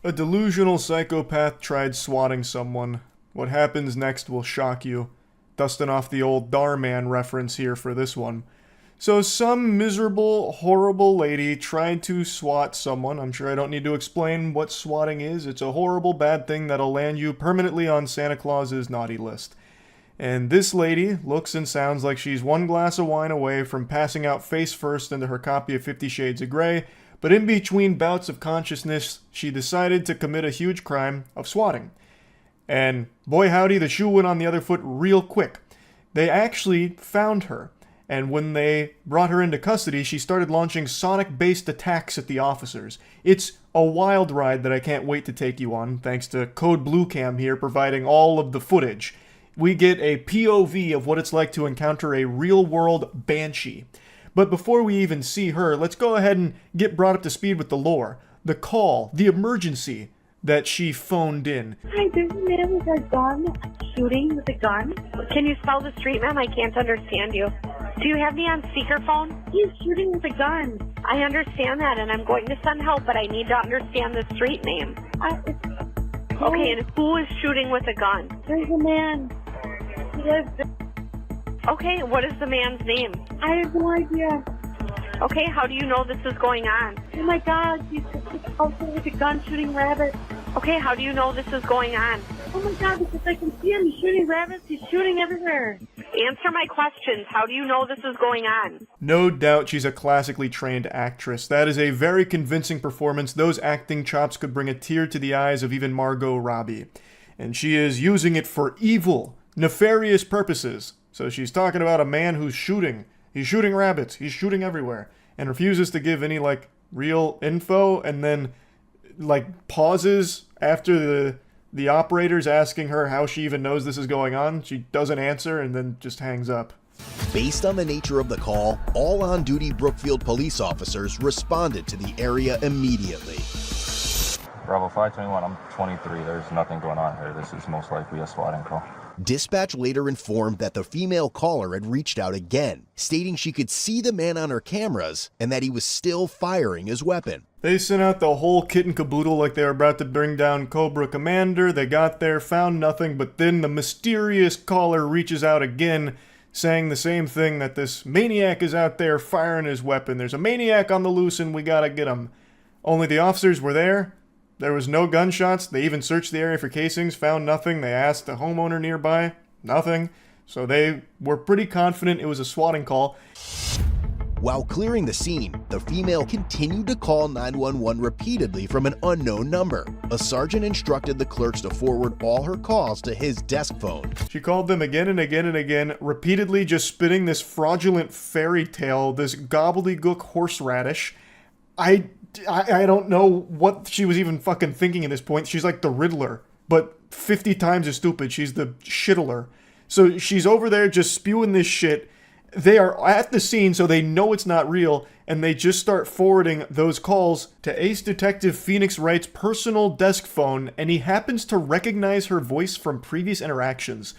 A delusional psychopath tried swatting someone. What happens next will shock you. Dusting off the old Darman reference here for this one. So some miserable, horrible lady tried to swat someone. I'm sure I don't need to explain what swatting is. It's a horrible, bad thing that'll land you permanently on Santa Claus's naughty list. And this lady looks and sounds like she's one glass of wine away from passing out face first into her copy of 50 Shades of Grey, but in between bouts of consciousness, she decided to commit a huge crime of swatting. And boy howdy, the shoe went on the other foot real quick. They actually found her, and when they brought her into custody, she started launching sonic-based attacks at the officers. It's a wild ride that I can't wait to take you on, thanks to Code Blue Cam here providing all of the footage. We get a POV of what it's like to encounter a real-world banshee. But before we even see her, let's go ahead and get brought up to speed with the lore, the call, the emergency that she phoned in. Hi, there's a man with a gun, shooting with a gun. Can you spell the street, ma'am? I can't understand you. Do you have me on speakerphone? He's shooting with a gun. I understand that, and I'm going to send help, but I need to understand the street name. Okay, and who is shooting with a gun? There's a man. He lives there. Okay, what is the man's name? I have no idea. Okay, how do you know this is going on? Oh my God, he's out there with a gun shooting rabbits. Okay, how do you know this is going on? Oh my God, because I can see him. He's shooting rabbits. He's shooting everywhere. Answer my questions. How do you know this is going on? No doubt she's a classically trained actress. That is a very convincing performance. Those acting chops could bring a tear to the eyes of even Margot Robbie. And she is using it for evil, nefarious purposes. So she's talking about a man who's shooting. He's shooting rabbits. He's shooting everywhere. And refuses to give any, real info. And then, pauses after the operator's asking her how she even knows this is going on. She doesn't answer and then just hangs up. Based on the nature of the call, all on-duty Brookfield police officers responded to the area immediately. Bravo 521, I'm 23. There's nothing going on here. This is most likely a swatting call. Dispatch later informed that the female caller had reached out again, stating she could see the man on her cameras and that he was still firing his weapon. They sent out the whole kit and caboodle like they were about to bring down Cobra Commander. They got there, found nothing, but then the mysterious caller reaches out again, saying the same thing, that this maniac is out there firing his weapon. There's a maniac on the loose and we gotta get him. Only the officers were there. There was no gunshots. They even searched the area for casings, found nothing. They asked the homeowner nearby, nothing. So they were pretty confident it was a swatting call. While clearing the scene, the female continued to call 911 repeatedly from an unknown number. A sergeant instructed the clerks to forward all her calls to his desk phone. She called them again and again and again, repeatedly just spitting this fraudulent fairy tale, this gobbledygook horseradish. I don't know what she was even fucking thinking at this point. She's like the Riddler, but 50 times as stupid. She's the shittler. So she's over there just spewing this shit. They are at the scene, so they know it's not real, and they just start forwarding those calls to Ace Detective Phoenix Wright's personal desk phone, and he happens to recognize her voice from previous interactions.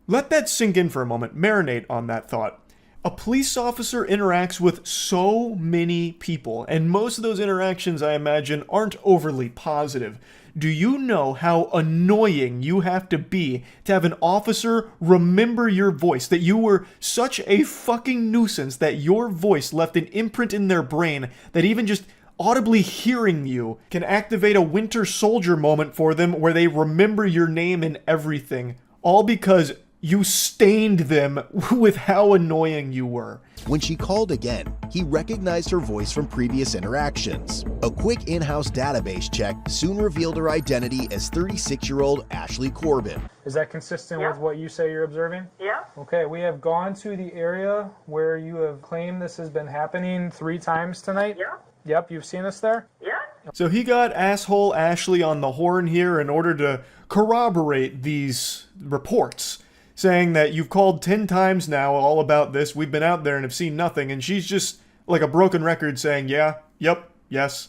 Let that sink in for a moment. Marinate on that thought. A police officer interacts with so many people, and most of those interactions, I imagine, aren't overly positive. Do you know how annoying you have to be to have an officer remember your voice? That you were such a fucking nuisance that your voice left an imprint in their brain that even just audibly hearing you can activate a Winter Soldier moment for them where they remember your name and everything. All because you stained them with how annoying you were. When she called again, he recognized her voice from previous interactions. A quick in-house database check soon revealed her identity as 36-year-old Ashley Corbin. Is that consistent with what you say you're observing? Yeah. Okay, we have gone to the area where you have claimed this has been happening 3 times tonight. Yeah. Yep, you've seen us there? Yeah. So he got asshole Ashley on the horn here in order to corroborate these reports, saying that you've called 10 times now all about this, we've been out there and have seen nothing, and she's just like a broken record saying, yeah, yep, yes.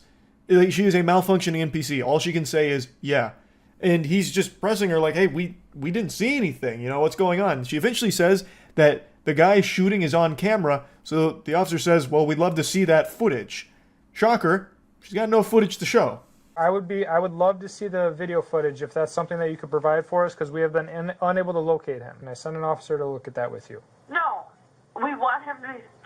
Like, she is a malfunctioning NPC. All she can say is, yeah. And he's just pressing her like, hey, we didn't see anything, what's going on? She eventually says that the guy shooting is on camera, so the officer says, well, we'd love to see that footage. Shocker, she's got no footage to show. I would love to see the video footage if that's something that you could provide for us, because we have been unable to locate him. And I sent an officer to look at that with you. No, we want him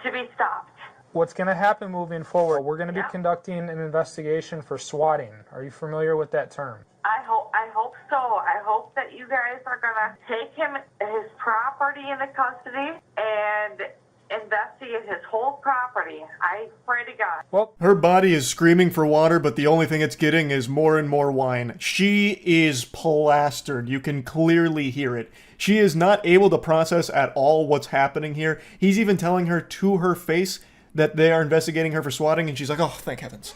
to be stopped. What's going to happen moving forward, we're going to be conducting an investigation for swatting. Are you familiar with that term? I hope so. I hope that you guys are going to take his property into custody and investigate his whole property. I pray to God. Well, Her body is screaming for water, but the only thing it's getting is more and more wine. She is plastered. You can clearly hear it. She is not able to process at all what's happening here. He's even telling her to her face that they are investigating her for swatting, and she's like, oh, thank heavens.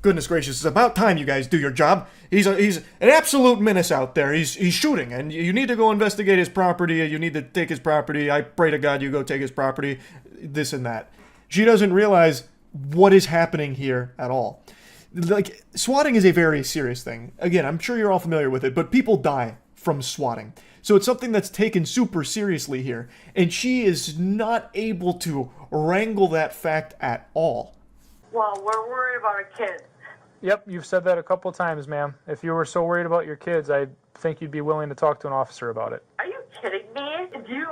Goodness gracious, it's about time you guys do your job. He's an absolute menace out there. He's shooting, and you need to go investigate his property. You need to take his property. I pray to God you go take his property. This and that. She doesn't realize what is happening here at all. Like, swatting is a very serious thing. Again, I'm sure you're all familiar with it, but people die from swatting. So it's something that's taken super seriously here, and she is not able to wrangle that fact at all. Well, we're worried about our kids. yep, you've said that a couple times, ma'am. If you were so worried about your kids, I think you'd be willing to talk to an officer about it. Are you kidding me? Do you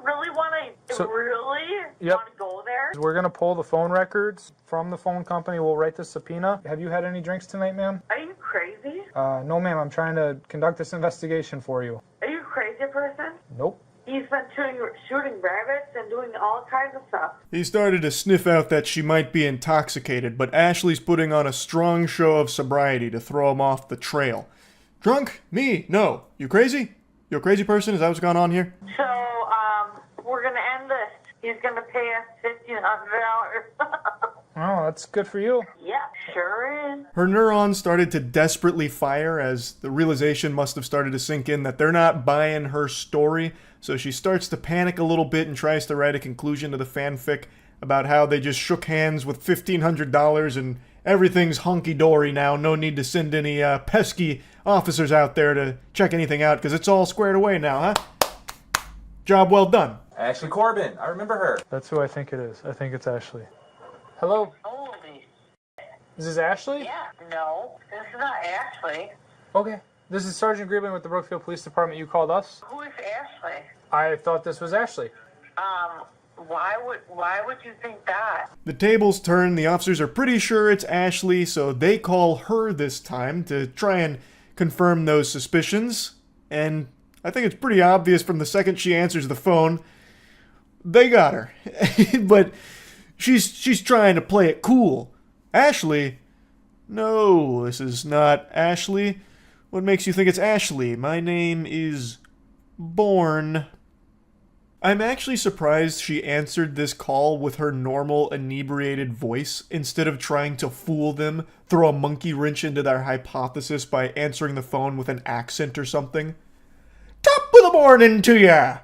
really want to So- want to go there? We're going to pull the phone records from the phone company. We'll write the subpoena. Have you had any drinks tonight, ma'am? Are you crazy? No, ma'am. I'm trying to conduct this investigation for you. Are you a crazy person? Nope. He's been shooting rabbits and doing all kinds of stuff. He started to sniff out that she might be intoxicated, but Ashley's putting on a strong show of sobriety to throw him off the trail. Drunk? Me? No. You crazy? You a crazy person? Is that what's going on here? So, we're going to end this. He's going to pay us $1,500. Oh, that's good for you. Yeah, sure is. Her neurons started to desperately fire as the realization must have started to sink in that they're not buying her story, so she starts to panic a little bit and tries to write a conclusion to the fanfic about how they just shook hands with $1,500 and everything's hunky-dory now, no need to send any pesky officers out there to check anything out because it's all squared away now, huh? Job well done. Ashley Corbin, I remember her. That's who I think it is. I think it's Ashley. Hello? Holy. Is this Ashley? Yeah, no, this is not Ashley. Okay. This is Sergeant Grimspin with the Brookfield Police Department. You called us? Who is Ashley? I thought this was Ashley. Why would you think that? The tables turn, the officers are pretty sure it's Ashley, so they call her this time to try and confirm those suspicions, and I think it's pretty obvious from the second she answers the phone, they got her. But she's trying to play it cool. Ashley? No, this is not Ashley. What makes you think it's Ashley? My name is Bourne. I'm actually surprised she answered this call with her normal inebriated voice instead of trying to fool them, throw a monkey wrench into their hypothesis by answering the phone with an accent or something. Top of the morning to ya!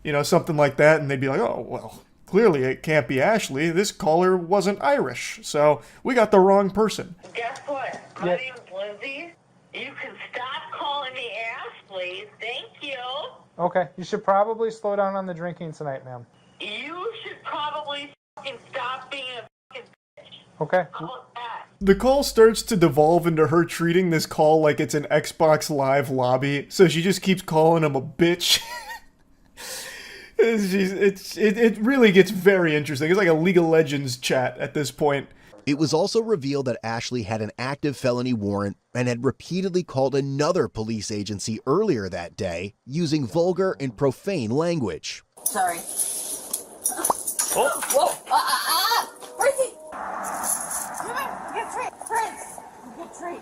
You know, something like that, and they'd be like, oh, well, clearly it can't be Ashley. This caller wasn't Irish, so we got the wrong person. Guess what? My name's Lindsay. You can stop calling me Ashley. Thank you. Okay. You should probably slow down on the drinking tonight, ma'am. You should probably fucking stop being a fucking bitch. Okay. How about that? The call starts to devolve into her treating this call like it's an Xbox Live lobby, so she just keeps calling him a bitch. It really gets very interesting. It's like a League of Legends chat at this point. It was also revealed that Ashley had an active felony warrant and had repeatedly called another police agency earlier that day using vulgar and profane language. Sorry. Oh. Whoa! Breathing! Come on, get a treat! Chris! Get a treat!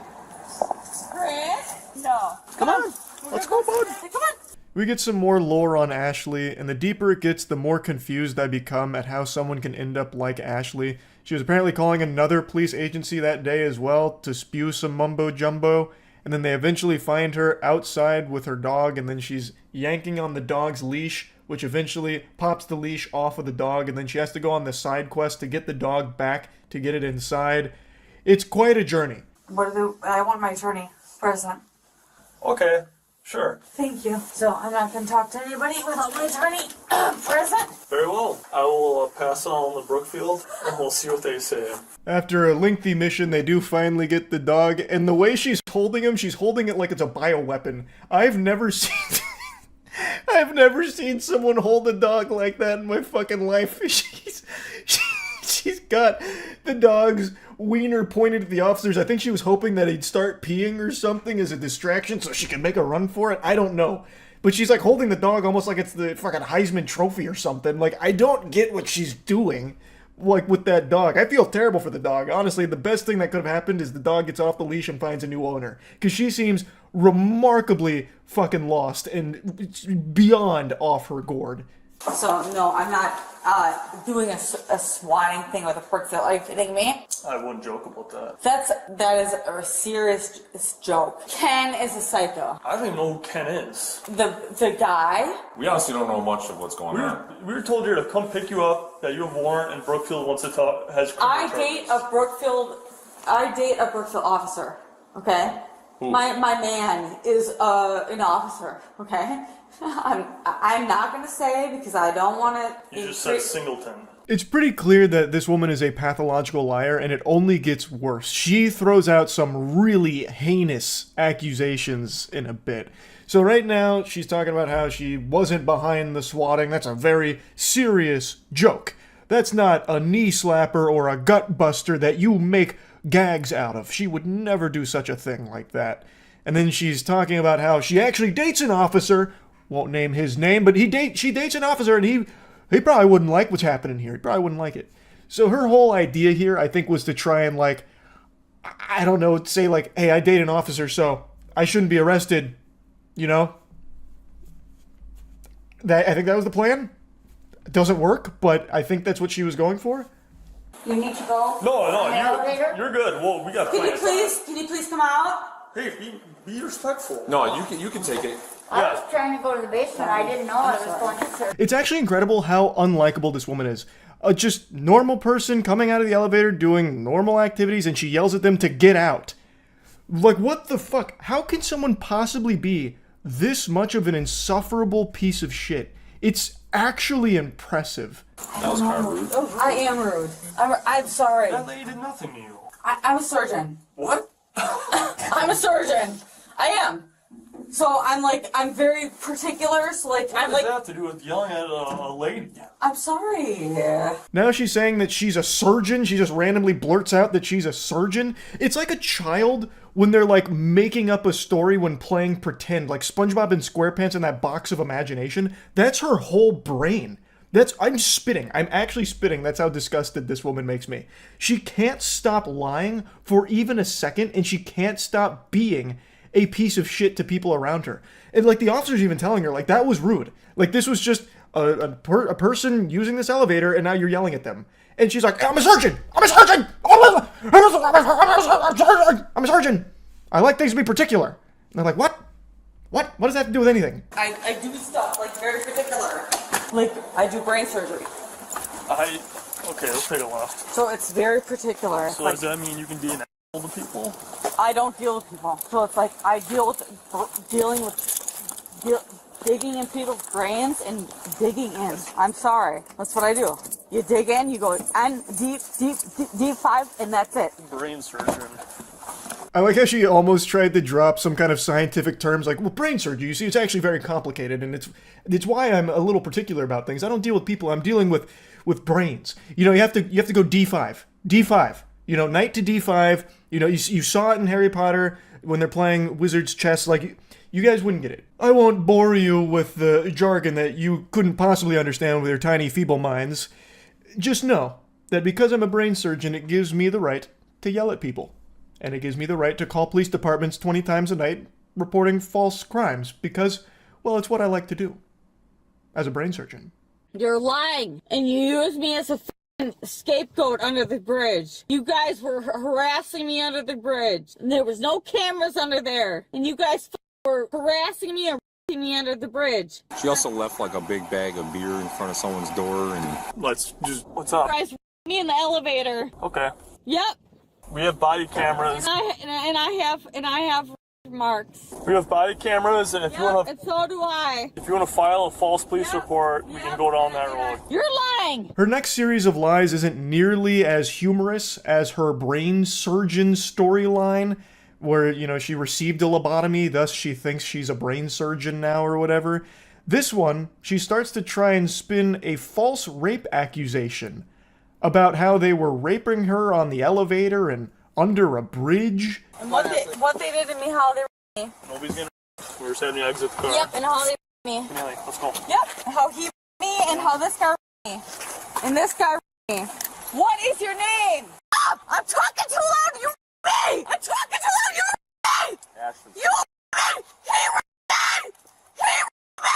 Chris! No. Come on, let's go, bud. Come on! We get some more lore on Ashley, and the deeper it gets, the more confused I become at how someone can end up like Ashley. She was apparently calling another police agency that day as well to spew some mumbo-jumbo, and then they eventually find her outside with her dog, and then she's yanking on the dog's leash, which eventually pops the leash off of the dog, and then she has to go on the side quest to get the dog back to get it inside. It's quite a journey. I want my attorney present. Okay, Sure. Thank you. So I'm not going to talk to anybody without my attorney present. Very well. I will pass it on to Brookfield, and we'll see what they say. After a lengthy mission, they do finally get the dog, and the way she's holding him, she's holding it like it's a bioweapon. I've never seen someone hold a dog like that in my fucking life. She's got the dog's wiener pointed at the officers. I think she was hoping that he'd start peeing or something as a distraction so she could make a run for it. I don't know. But she's like holding the dog almost like it's the fucking Heisman Trophy or something. Like, I don't get what she's doing, like, with that dog. I feel terrible for the dog. Honestly, the best thing that could have happened is the dog gets off the leash and finds a new owner. Because she seems remarkably fucking lost and beyond off her gourd. So, no, I'm not doing a swatting thing with a Brookfield. Are you kidding me? I wouldn't joke about that. That is a serious joke. Ken is a psycho. I don't even know who Ken is. The guy. We honestly don't know much of what's going on. We were told here to come pick you up, that you have a warrant, and Brookfield wants to talk. I date a Brookfield officer. Okay. Who? My man is an officer. Okay. I'm not gonna say because I don't want to. You just said Singleton. It's pretty clear that this woman is a pathological liar, and it only gets worse. She throws out some really heinous accusations in a bit. So right now, she's talking about how she wasn't behind the swatting. That's a very serious joke. That's not a knee slapper or a gut buster that you make gags out of. She would never do such a thing like that. And then she's talking about how she actually dates an officer. Won't name his name, but she dates an officer, and he probably wouldn't like what's happening here. He probably wouldn't like it. So her whole idea here, I think, was to try and, like, I don't know, say, like, hey, I date an officer, so I shouldn't be arrested, you know? I think that was the plan. It doesn't work, but I think that's what she was going for. You need to go. No, you're good. Well, we got plans. Can you please come out? Hey, be respectful. No, you can take it. I was trying to go to the basement. I didn't know I was going to. It's actually incredible how unlikable this woman is. A just normal person coming out of the elevator doing normal activities, and she yells at them to get out. Like, what the fuck? How can someone possibly be this much of an insufferable piece of shit? It's actually impressive. That was kind of rude. I am rude. I'm sorry. That lady did nothing to you. I'm a surgeon. What? I'm a surgeon. I am. So I'm very particular. So What does that have to do with yelling at a lady? I'm sorry. Now she's saying that she's a surgeon. She just randomly blurts out that she's a surgeon. It's like a child when they're like making up a story when playing pretend, like SpongeBob and SquarePants in that box of imagination. That's her whole brain. I'm spitting. I'm actually spitting. That's how disgusted this woman makes me. She can't stop lying for even a second, and she can't stop being a piece of shit to people around her. And like the officer's even telling her, like, that was rude. Like, this was just a person using this elevator, and now you're yelling at them. And she's like, I'm a surgeon! I'm a surgeon! I'm a surgeon! I like things to be particular. And they're like, what? What? What does that have to do with anything? I do stuff like very particular. Like I do brain surgery. Okay, let's take a left. So it's very particular. So does that mean you can be an asshole to people? I don't deal with people. So it's like I deal with digging in people's brains and digging in. I'm sorry. That's what I do. You dig in, you go in deep 5, and that's it. Brain surgeon. I like how she almost tried to drop some kind of scientific terms like, well, brain surgery, you see, it's actually very complicated, and it's why I'm a little particular about things. I don't deal with people, I'm dealing with brains. You know, you have to go D5. D5. You know, knight to D5. You know, you saw it in Harry Potter when they're playing wizard's chess. Like, you guys wouldn't get it. I won't bore you with the jargon that you couldn't possibly understand with your tiny, feeble minds. Just know that because I'm a brain surgeon, it gives me the right to yell at people. And it gives me the right to call police departments 20 times a night reporting false crimes because, well, it's what I like to do as a brain surgeon. You're lying, and you use me as a scapegoat under the bridge. You guys were harassing me under the bridge, and there was no cameras under there, and you guys were harassing me and me under the bridge. She also left like a big bag of beer in front of someone's door and... What's up? You guys me in the elevator. Okay. Yep. We have body cameras. And I have marks. We have body cameras, and if you want And so do I. to file a false police report, we can go down that road. You're lying. Her next series of lies isn't nearly as humorous as her brain surgeon storyline, where, you know, she received a lobotomy, thus she thinks she's a brain surgeon now or whatever. This one, she starts to try and spin a false rape accusation about how they were raping her on the elevator and under a bridge. And what they did to me, how they raped me. Nobody's gonna. We're just having to exit the car. Yep, and how they raped me. Nelly, let's go. Yep, and how he raped me and how this guy raped me. And this guy raped me. What is your name? Stop! I'm talking too loud, you raped me! I'm talking too loud, you raped me! Ashley. You raped me! He raped me! He raped me!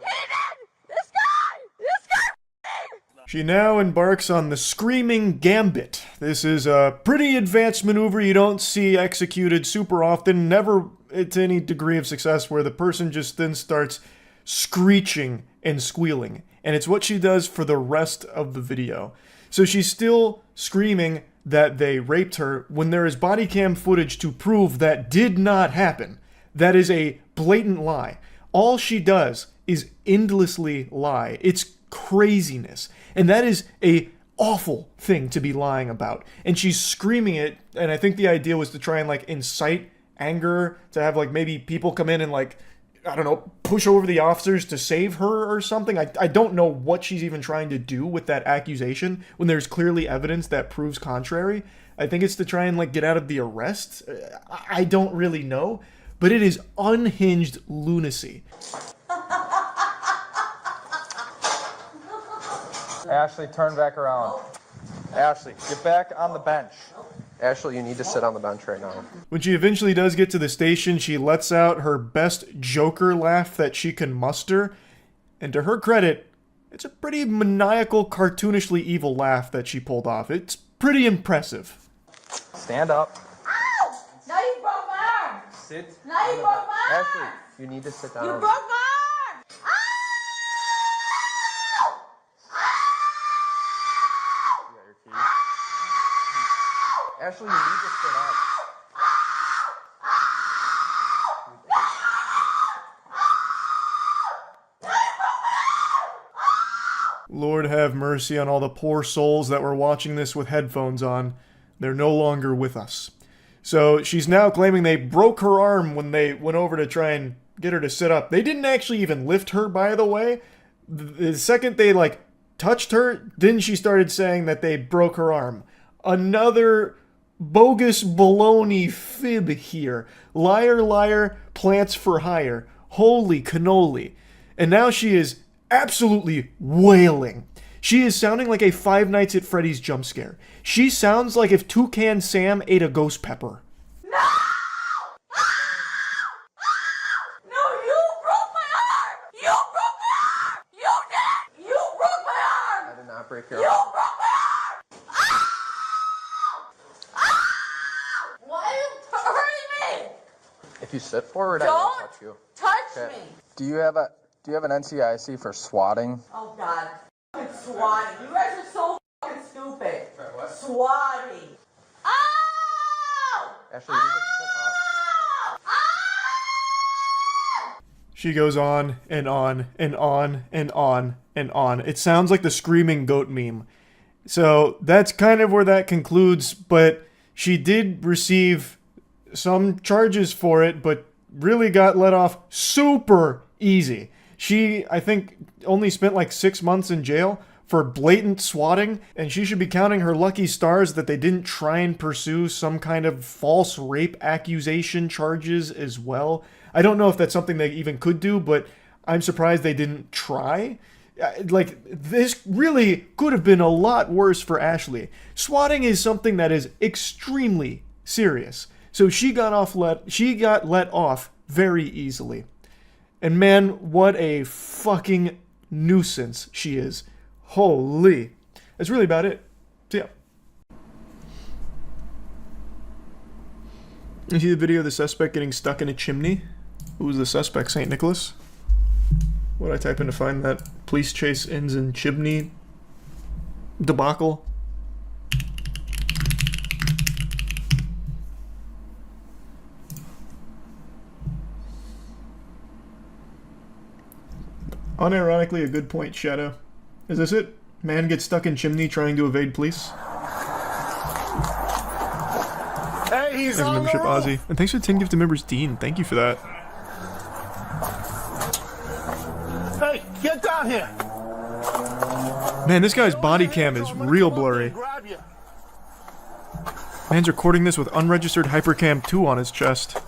He did! This guy! This guy raped me! She now embarks on the Screaming Gambit. This is a pretty advanced maneuver you don't see executed super often, never to any degree of success, where the person just then starts screeching and squealing. And it's what she does for the rest of the video. So she's still screaming that they raped her when there is body cam footage to prove that did not happen. That is a blatant lie. All she does is endlessly lie. It's craziness. And that is a awful thing to be lying about. And she's screaming it, and I think the idea was to try and like incite anger, to have like maybe people come in and like, I don't know, push over the officers to save her or something. I don't know what she's even trying to do with that accusation when there's clearly evidence that proves contrary. I think it's to try and like get out of the arrest. I don't really know, but it is unhinged lunacy. Ashley, turn back around. Ashley, get back on the bench. Ashley, you need to sit on the bench right now. When she eventually does get to the station, she lets out her best Joker laugh that she can muster. And to her credit, it's a pretty maniacal, cartoonishly evil laugh that she pulled off. It's pretty impressive. Stand up. Ow! Now you broke my arm! Sit. Now you broke my arm! Ashley, you need to sit down. You broke my arm! Ow! You got your keys. Ashley, you need to sit up. Lord have mercy on all the poor souls that were watching this with headphones on. They're no longer with us. So she's now claiming they broke her arm when they went over to try and get her to sit up. They didn't actually even lift her, by the way. The second they like touched her, then she started saying that they broke her arm. Another bogus baloney fib here. Liar, liar, plants for hire. Holy cannoli. And now she is absolutely wailing. She is sounding like a Five Nights at Freddy's jump scare. She sounds like if Toucan Sam ate a ghost pepper. No! No, you broke my arm! You broke my arm! You did! You broke my arm! I did not break your You arm. broke my arm! Ow! Why are you hurting me? If you sit forward, I won't Don't touch you. touch Okay. me! Do you have an NCIC for swatting? Oh God. Swatting. You guys are so fucking stupid. Swatting. Ow! Ashley, you need to sit up. She goes on and on and on and on and on. It sounds like the screaming goat meme. So that's kind of where that concludes, but she did receive some charges for it, but really got let off super easy. She, I think, only spent like 6 months in jail for blatant swatting, and she should be counting her lucky stars that they didn't try and pursue some kind of false rape accusation charges as well. I don't know if that's something they even could do, but I'm surprised they didn't try. Like, this really could have been a lot worse for Ashley. Swatting is something that is extremely serious. So she got let off very easily. And man, what a fucking nuisance she is. Holy. That's really about it. So yeah. You see the video of the suspect getting stuck in a chimney? Who was the suspect? St. Nicholas? What I type in to find that? Police chase ends in chimney debacle. Unironically, a good point, Shadow. Is this it? Man gets stuck in chimney trying to evade police. Hey, he's on membership, the roof. Ozzy. And thanks for 10 gifted members, Dean. Thank you for that. Hey, get down here. Man, this guy's body cam is real blurry. Man's recording this with unregistered Hypercam 2 on his chest.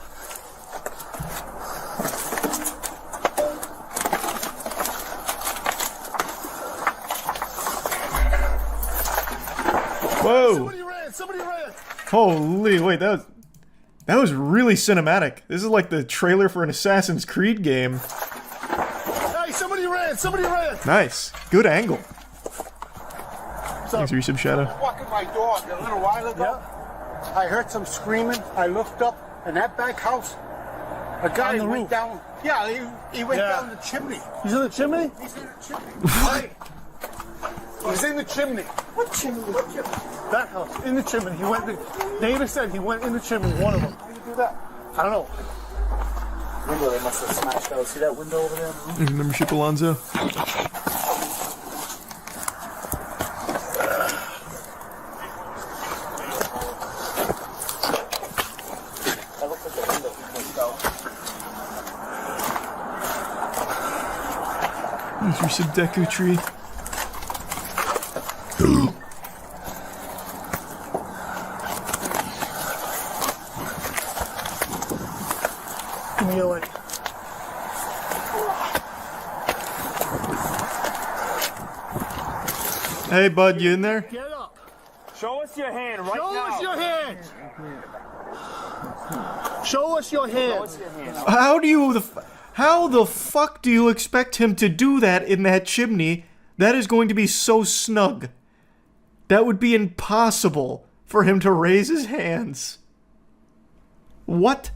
Whoa! Somebody ran! Somebody ran! Holy, wait, that was really cinematic. This is like the trailer for an Assassin's Creed game. Hey, somebody ran! Somebody ran! Nice. Good angle. So, Thanks for your sub, Shadow. I was walking my dog a little while ago. I heard some screaming. I looked up, and that back house, a guy On the went roof. down. Yeah, he went down the chimney. He's in the chimney? He's in the chimney. What? He's in the chimney. What chimney? What chimney? That house, in the chimney. He went. David said he went in the chimney. One of them. How did you do that? I don't know. Window, they must have smashed out. See that window over there? Thanks for membership, Alonzo. Thanks for sub, Deku Tree. Give me a light. Hey, bud, you in there? Get up. Show us your hand right Show now. us your hand. Show us your hand. How the fuck do you expect him to do that in that chimney? That is going to be so snug. That would be impossible for him to raise his hands. What?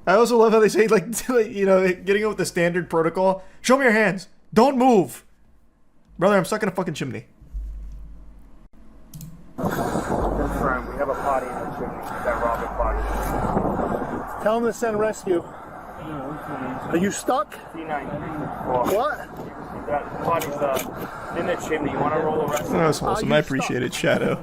I also love how they say, like, you know, getting it with the standard protocol. Show me your hands. Don't move. Brother, I'm stuck in a fucking chimney. Confirm. We have a potty in the chimney. That Robert potty. Tell him to send rescue. Are you stuck? C9. What? That potty's in the chimney. You want to roll the rest? That was wholesome. I appreciate it, Shadow.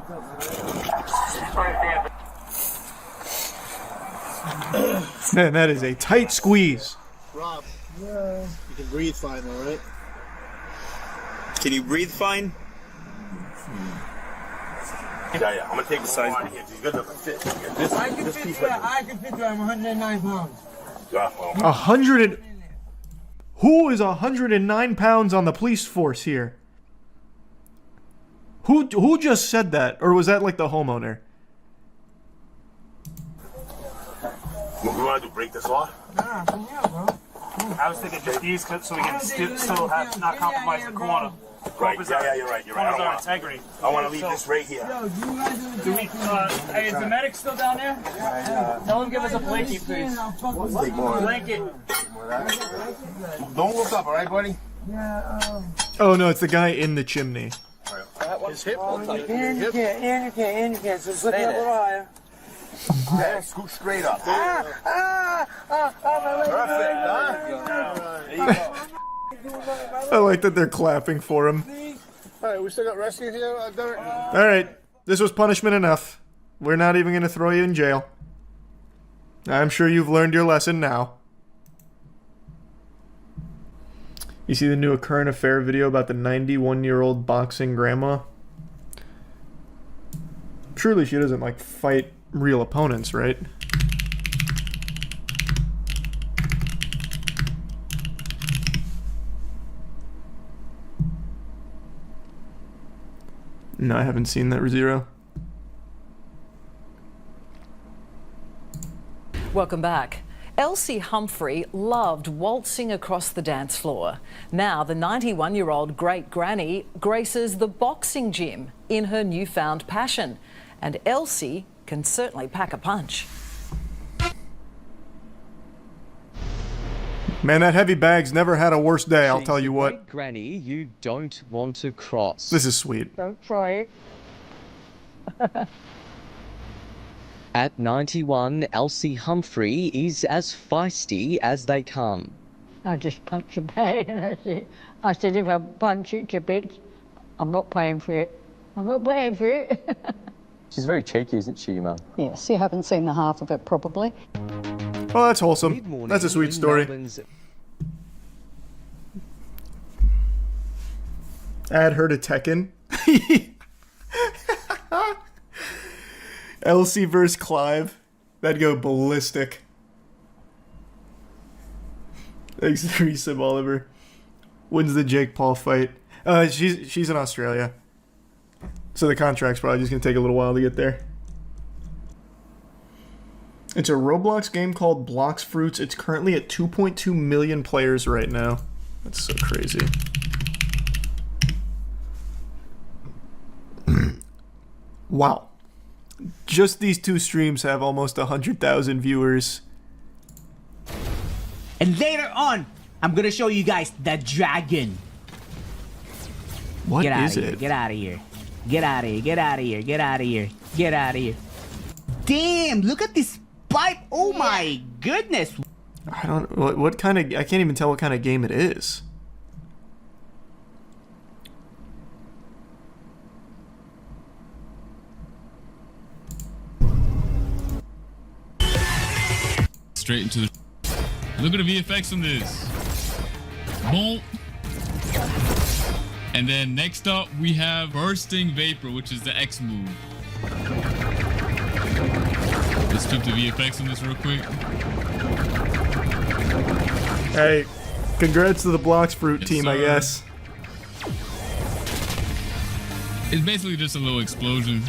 Man, that is a tight squeeze. Rob. Yeah. You can breathe fine though, right? Can you breathe fine? Yeah, I'm gonna take the size one here. He's gonna fit. I can fit there. I'm 109 pounds. 100 and... Who is 109 pounds on the police force here? Who just said that? Or was that like the homeowner? We want to break this off? Nah, from here, bro. I was thinking just these clips so we can still have not compromise the corner. Right, yeah, you're right. Focus on integrity. I want to leave this right here. Do we, hey, is the medic still down there? Tell him give us a blanket, please. Blanket. Don't look up, all right, buddy? Oh no, it's the guy in the chimney. His hip. And you can't. So slip it up a little higher. Yeah, scoot straight up. Perfect. There you go. I like that they're clapping for him. Alright, we still got rescue here, Derek? Alright, this was punishment enough. We're not even going to throw you in jail. I'm sure you've learned your lesson now. You see the new current affair video about the 91-year-old boxing grandma? Surely she doesn't, like, fight real opponents, right? No, I haven't seen that, Zero. Welcome back. Elsie Humphrey loved waltzing across the dance floor. Now the 91-year-old great granny graces the boxing gym in her newfound passion. And Elsie can certainly pack a punch. Man, that heavy bag's never had a worse day, I'll tell you what. Granny, you don't want to cross. This is sweet. Don't try it. At 91, Elsie Humphrey is as feisty as they come. I just punch a bag and that's it. I said, if I punch it to bits, I'm not paying for it. I'm not paying for it. She's very cheeky, isn't she, Mum? Yes, you haven't seen the half of it, probably. Oh, that's wholesome. That's a sweet story. Add her to Tekken. Elsie versus Clive. That'd go ballistic. Thanks, Resub Oliver. When's the Jake Paul fight? She's in Australia. So the contract's probably just gonna take a little while to get there. It's a Roblox game called Blocks Fruits. It's currently at 2.2 million players right now. That's so crazy. Wow. Just these two streams have almost 100,000 viewers. And later on, I'm gonna show you guys the dragon. What is it? Get out of here. Get out of here. Get out of here. Get out of here. Get out of here. Damn, look at this pipe. Oh my goodness. I don't what kind of I can't even tell what kind of game it is. Straight into the. Look at the VFX on this. Boom. And then next up we have Bursting Vapor, which is the X move. Let's flip the VFX on this real quick. Hey, congrats to the Blocks Fruit Yes, team, sir. I guess. It's basically just a little explosion.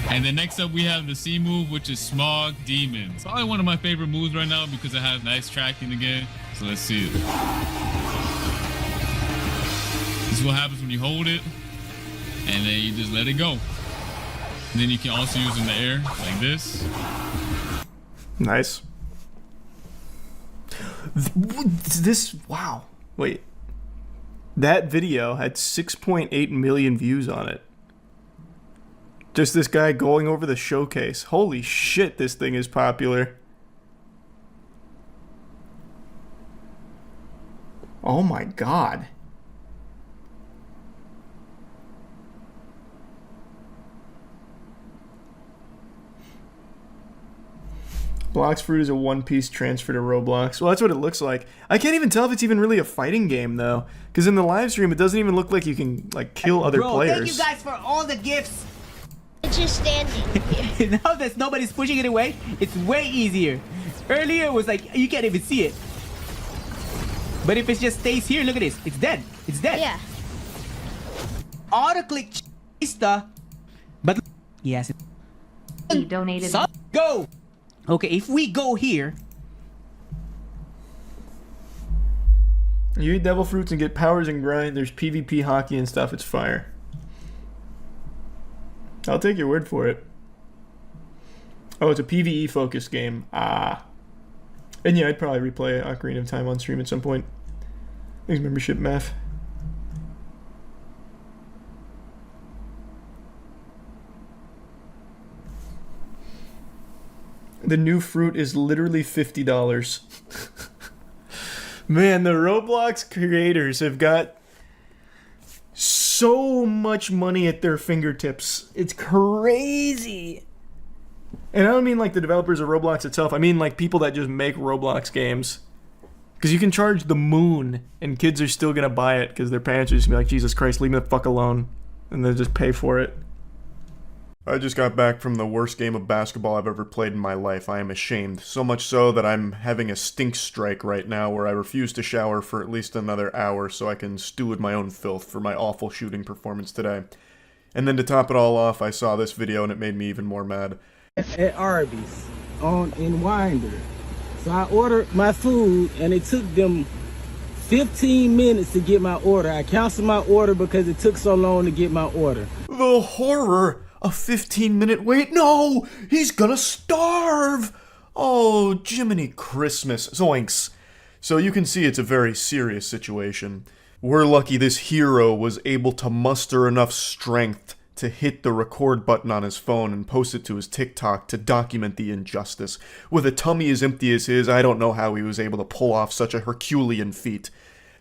And then next up we have the C move, which is Smog Demon. It's probably one of my favorite moves right now because it has nice tracking again. So let's see it. This is what happens when you hold it, and then you just let it go. And then you can also use it in the air, like this. Nice. This, wow. Wait. That video had 6.8 million views on it. Just this guy going over the showcase. Holy shit, this thing is popular. Oh my god. Blocks Fruit is a one-piece transfer to Roblox. Well, that's what it looks like. I can't even tell if it's even really a fighting game, though. Because in the live stream, it doesn't even look like you can, like, kill other players. Thank you guys for all the gifts. It's just standing. Now that nobody's pushing it away, it's way easier. Earlier it was like, you can't even see it. But if it just stays here, look at this. It's dead. It's dead. Yeah. Auto-click stuff. But yes. You donated. So, go. Okay, if we go here. You eat devil fruits and get powers and grind. There's PvP hockey and stuff. It's fire. I'll take your word for it. Oh, it's a PvE focused game. Ah. And yeah, I'd probably replay Ocarina of Time on stream at some point. Thanks, membership, Math. The new fruit is literally $50. Man, the Roblox creators have got so much money at their fingertips. It's crazy. And I don't mean like the developers of Roblox itself. I mean like people that just make Roblox games. Because you can charge the moon and kids are still going to buy it because their parents are just going to be like, Jesus Christ, leave me the fuck alone. And they'll just pay for it. I just got back from the worst game of basketball I've ever played in my life. I am ashamed. So much so that I'm having a stink strike right now where I refuse to shower for at least another hour so I can stew in my own filth for my awful shooting performance today. And then to top it all off, I saw this video and it made me even more mad. At Arby's in Winder. So I ordered my food and it took them 15 minutes to get my order. I canceled my order because it took so long to get my order. The horror! A 15-minute wait? No! He's gonna starve! Oh, Jiminy Christmas. Zoinks. So you can see it's a very serious situation. We're lucky this hero was able to muster enough strength to hit the record button on his phone and post it to his TikTok to document the injustice. With a tummy as empty as his, I don't know how he was able to pull off such a Herculean feat.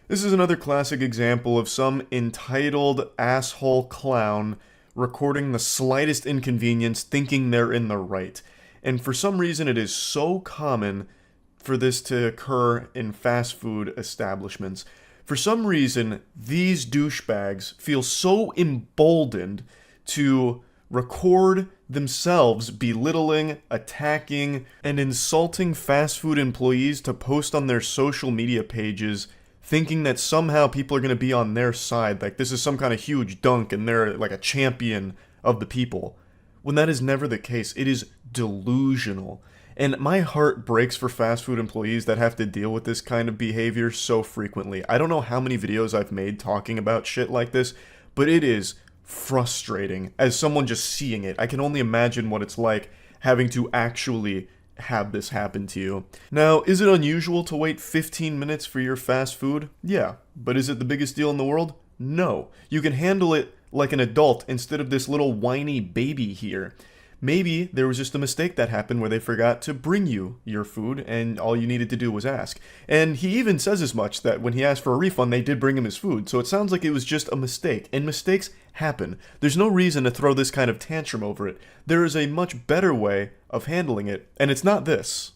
This is another classic example of some entitled asshole clown recording the slightest inconvenience thinking they're in the right. And for some reason it is so common for this to occur in fast food establishments. For some reason, these douchebags feel so emboldened to record themselves belittling, attacking, and insulting fast food employees to post on their social media pages, thinking that somehow people are going to be on their side, like this is some kind of huge dunk and they're like a champion of the people. When that is never the case, it is delusional. And my heart breaks for fast food employees that have to deal with this kind of behavior so frequently. I don't know how many videos I've made talking about shit like this, but it is frustrating as someone just seeing it. I can only imagine what it's like having to actually have this happen to you. Now, is it unusual to wait 15 minutes for your fast food? Yeah. But is it the biggest deal in the world? No. You can handle it like an adult instead of this little whiny baby here. Maybe there was just a mistake that happened where they forgot to bring you your food and all you needed to do was ask. And he even says as much, that when he asked for a refund, they did bring him his food. So it sounds like it was just a mistake. And mistakes happen. There's no reason to throw this kind of tantrum over it. There is a much better way of handling it, and it's not this.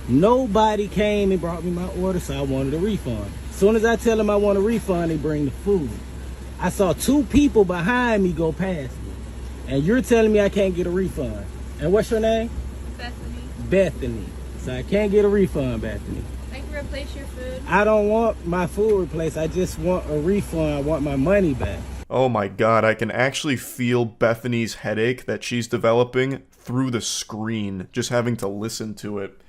Nobody came and brought me my order, so I wanted a refund. As soon as I tell them I want a refund, they bring the food. I saw 2 people behind me go past me. And you're telling me I can't get a refund. And what's your name? Bethany. Bethany. So I can't get a refund, Bethany. I can replace your food. I don't want my food replaced. I just want a refund. I want my money back. Oh my god, I can actually feel Bethany's headache that she's developing through the screen, just having to listen to it.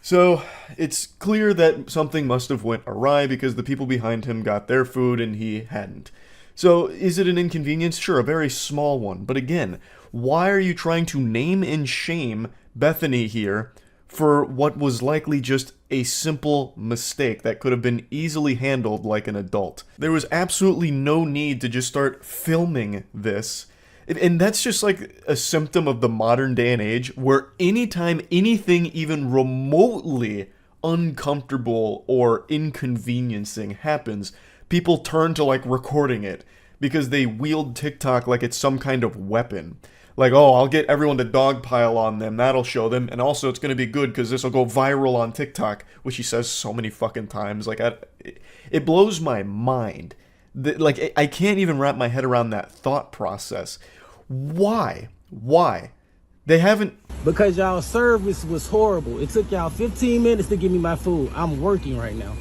So, it's clear that something must have went awry because the people behind him got their food and he hadn't. So, is it an inconvenience? Sure, a very small one. But again, why are you trying to name and shame Bethany here for what was likely just a simple mistake that could have been easily handled like an adult? There was absolutely no need to just start filming this. And that's just like a symptom of the modern day and age where anytime anything even remotely uncomfortable or inconveniencing happens, people turn to like recording it because they wield TikTok like it's some kind of weapon. Like, oh, I'll get everyone to dogpile on them, that'll show them, and also it's going to be good because this will go viral on TikTok, which he says so many fucking times. Like, it blows my mind. Like, I can't even wrap my head around that thought process. Why? Why? They haven't... Because y'all service was horrible. It took y'all 15 minutes to give me my food. I'm working right now.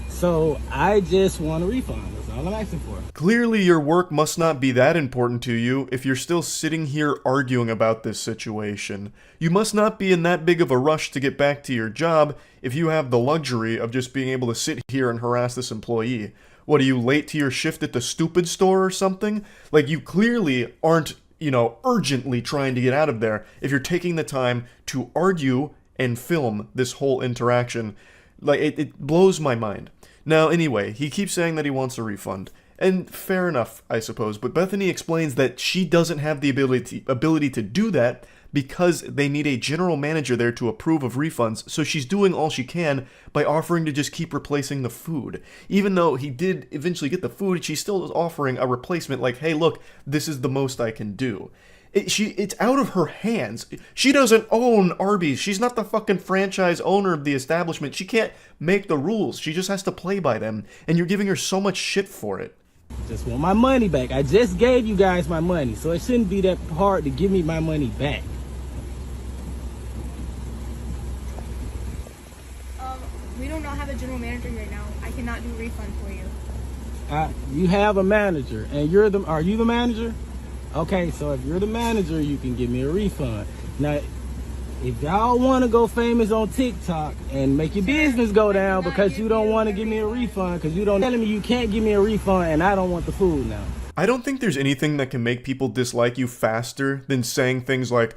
So I just want a refund. That's all I'm asking for. Clearly your work must not be that important to you if you're still sitting here arguing about this situation. You must not be in that big of a rush to get back to your job if you have the luxury of just being able to sit here and harass this employee. What, are you late to your shift at the stupid store or something? Like, you clearly aren't, urgently trying to get out of there if you're taking the time to argue and film this whole interaction. Like, it blows my mind. Now, anyway, he keeps saying that he wants a refund. And fair enough, I suppose, but Bethany explains that she doesn't have the ability to do that because they need a general manager there to approve of refunds, so she's doing all she can by offering to just keep replacing the food. Even though he did eventually get the food, she still is offering a replacement like, hey, look, this is the most I can do. It's out of her hands. She doesn't own Arby's. She's not the fucking franchise owner of the establishment. She can't make the rules. She just has to play by them, and you're giving her so much shit for it. Just want my money back. I just gave you guys my money, so it shouldn't be that hard to give me my money back. We do not have a general manager right now. I cannot do a refund for you. You have a manager, and are you the manager? Okay, so if you're the manager, you can give me a refund. Now, if y'all want to go famous on TikTok and make your business go down because you don't want to give me a refund, because you don't telling me you can't give me a refund and I don't want the food now. I don't think there's anything that can make people dislike you faster than saying things like,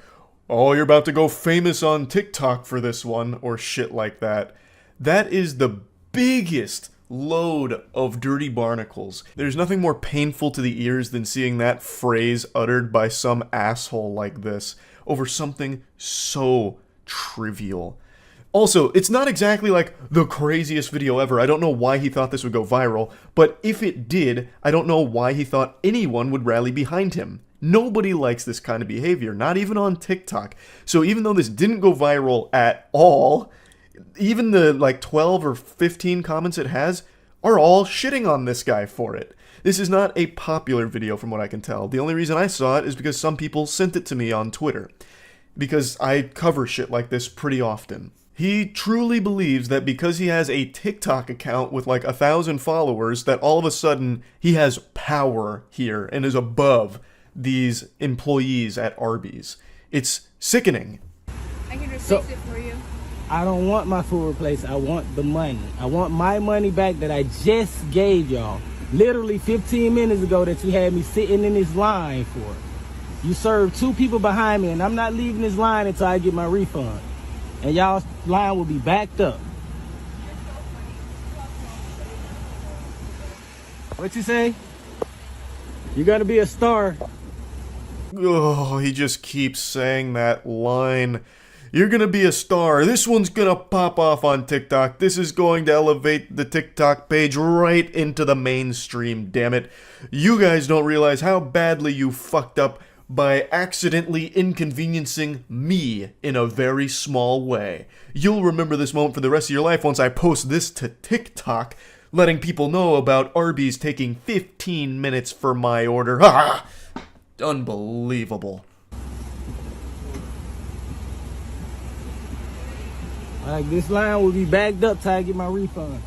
oh, you're about to go famous on TikTok for this one, or shit like that. That is the biggest load of dirty barnacles. There's nothing more painful to the ears than seeing that phrase uttered by some asshole like this over something so trivial. Also, it's not exactly like the craziest video ever. I don't know why he thought this would go viral, but if it did, I don't know why he thought anyone would rally behind him. Nobody likes this kind of behavior, not even on TikTok. So even though this didn't go viral at all, even the like 12 or 15 comments it has are all shitting on this guy for it. This is not a popular video from what I can tell. The only reason I saw it is because some people sent it to me on Twitter, because I cover shit like this pretty often. He truly believes that because he has a TikTok account with like 1,000 followers, that all of a sudden he has power here and is above these employees at Arby's. It's sickening. I can replace it for you. I don't want my food replaced. I want the money. I want my money back that I just gave y'all. Literally 15 minutes ago that you had me sitting in this line for. You served 2 people behind me, and I'm not leaving this line until I get my refund. And y'all's line will be backed up. What you say? You're gonna be a star. Oh, he just keeps saying that line. You're gonna be a star. This one's gonna pop off on TikTok. This is going to elevate the TikTok page right into the mainstream, damn it. You guys don't realize how badly you fucked up by accidentally inconveniencing me in a very small way. You'll remember this moment for the rest of your life once I post this to TikTok, letting people know about Arby's taking 15 minutes for my order. Ha! Unbelievable. Like, this line will be backed up till I get my refund.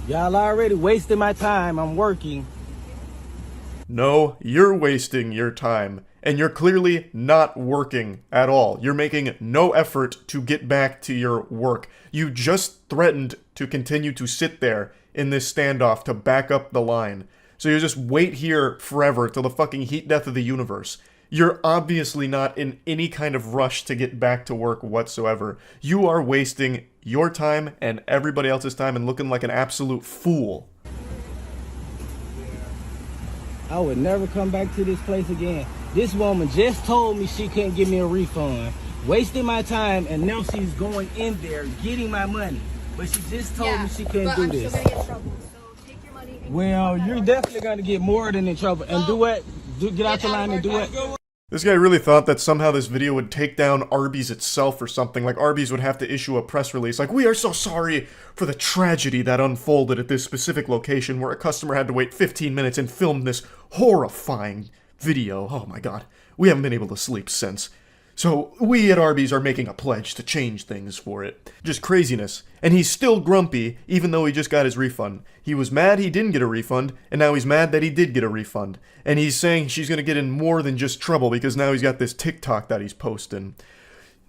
Y'all already wasting my time. I'm working. No, you're wasting your time, and you're clearly not working at all. You're making no effort to get back to your work. You just threatened to continue to sit there in this standoff to back up the line. So you just wait here forever till the fucking heat death of the universe. You're obviously not in any kind of rush to get back to work whatsoever. You are wasting your time and everybody else's time and looking like an absolute fool. I would never come back to this place again. This woman just told me she couldn't give me a refund, wasting my time, and now she's going in there getting my money. But she just told me she couldn't do this. Still gonna get in trouble, so take your money and Well, you're definitely gonna get more than in trouble. And do what? Get out the line and do what? This guy really thought that somehow this video would take down Arby's itself or something, like Arby's would have to issue a press release like, "We are so sorry for the tragedy that unfolded at this specific location where a customer had to wait 15 minutes and film this horrifying video. Oh my god, we haven't been able to sleep since. So we at Arby's are making a pledge to change things for it." Just craziness. And he's still grumpy, even though he just got his refund. He was mad he didn't get a refund, and now he's mad that he did get a refund. And he's saying she's gonna get in more than just trouble because now he's got this TikTok that he's posting.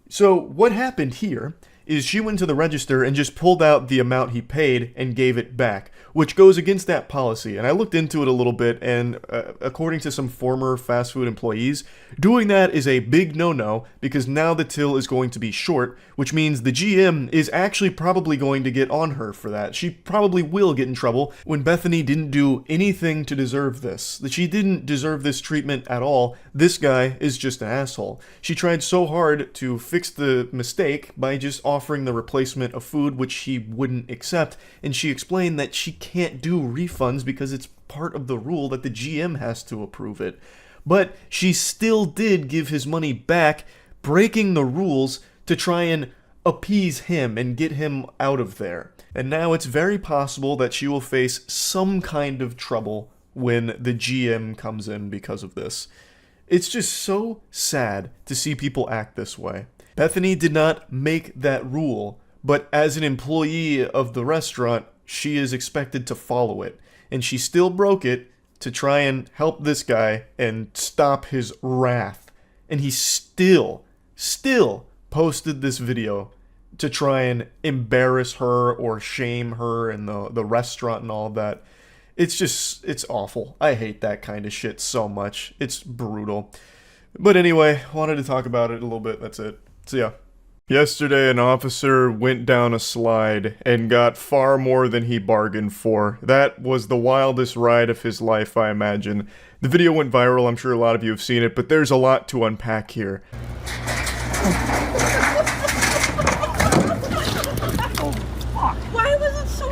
So what happened here is she went to the register and just pulled out the amount he paid and gave it back, which goes against that policy. And I looked into it a little bit, and according to some former fast food employees, doing that is a big no-no because now the till is going to be short, which means the GM is actually probably going to get on her for that. She probably will get in trouble when Bethany didn't do anything to deserve this. That she didn't deserve this treatment at all. This guy is just an asshole. She tried so hard to fix the mistake by just offering the replacement of food, which he wouldn't accept, and she explained that she can't do refunds because it's part of the rule that the GM has to approve it. But she still did give his money back, breaking the rules to try and appease him and get him out of there. And now it's very possible that she will face some kind of trouble when the GM comes in because of this. It's just so sad to see people act this way. Bethany did not make that rule, but as an employee of the restaurant, she is expected to follow it. And she still broke it to try and help this guy and stop his wrath. And he still posted this video to try and embarrass her or shame her in the restaurant and all of that. It's awful. I hate that kind of shit so much. It's brutal. But anyway, wanted to talk about it a little bit. That's it. So yeah. Yesterday, an officer went down a slide and got far more than he bargained for. That was the wildest ride of his life, I imagine. The video went viral, I'm sure a lot of you have seen it, but there's a lot to unpack here. Why was it so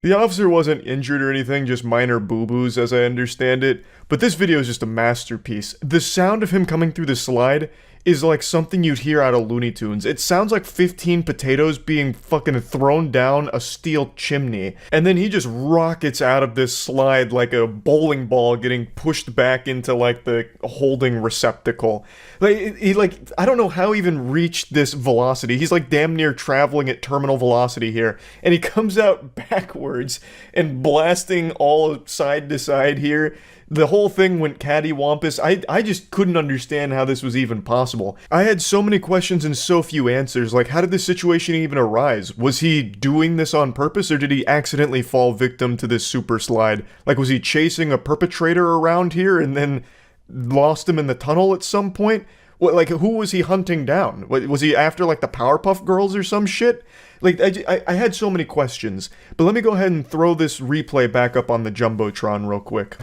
The officer wasn't injured or anything, just minor boo-boos as I understand it, but this video is just a masterpiece. The sound of him coming through the slide is like something you'd hear out of Looney Tunes. It sounds like 15 potatoes being fucking thrown down a steel chimney, and then he just rockets out of this slide like a bowling ball getting pushed back into like the holding receptacle. Like I don't know how he even reached this velocity. He's like damn near traveling at terminal velocity here, and he comes out backwards and blasting all side to side here. The whole thing went cattywampus. I just couldn't understand how this was even possible. I had so many questions and so few answers. Like, how did this situation even arise? Was he doing this on purpose, or did he accidentally fall victim to this super slide? Like, was he chasing a perpetrator around here and then lost him in the tunnel at some point? What, like, who was he hunting down? Was he after, like, the Powerpuff Girls or some shit? Like, I had so many questions. But let me go ahead and throw this replay back up on the Jumbotron real quick.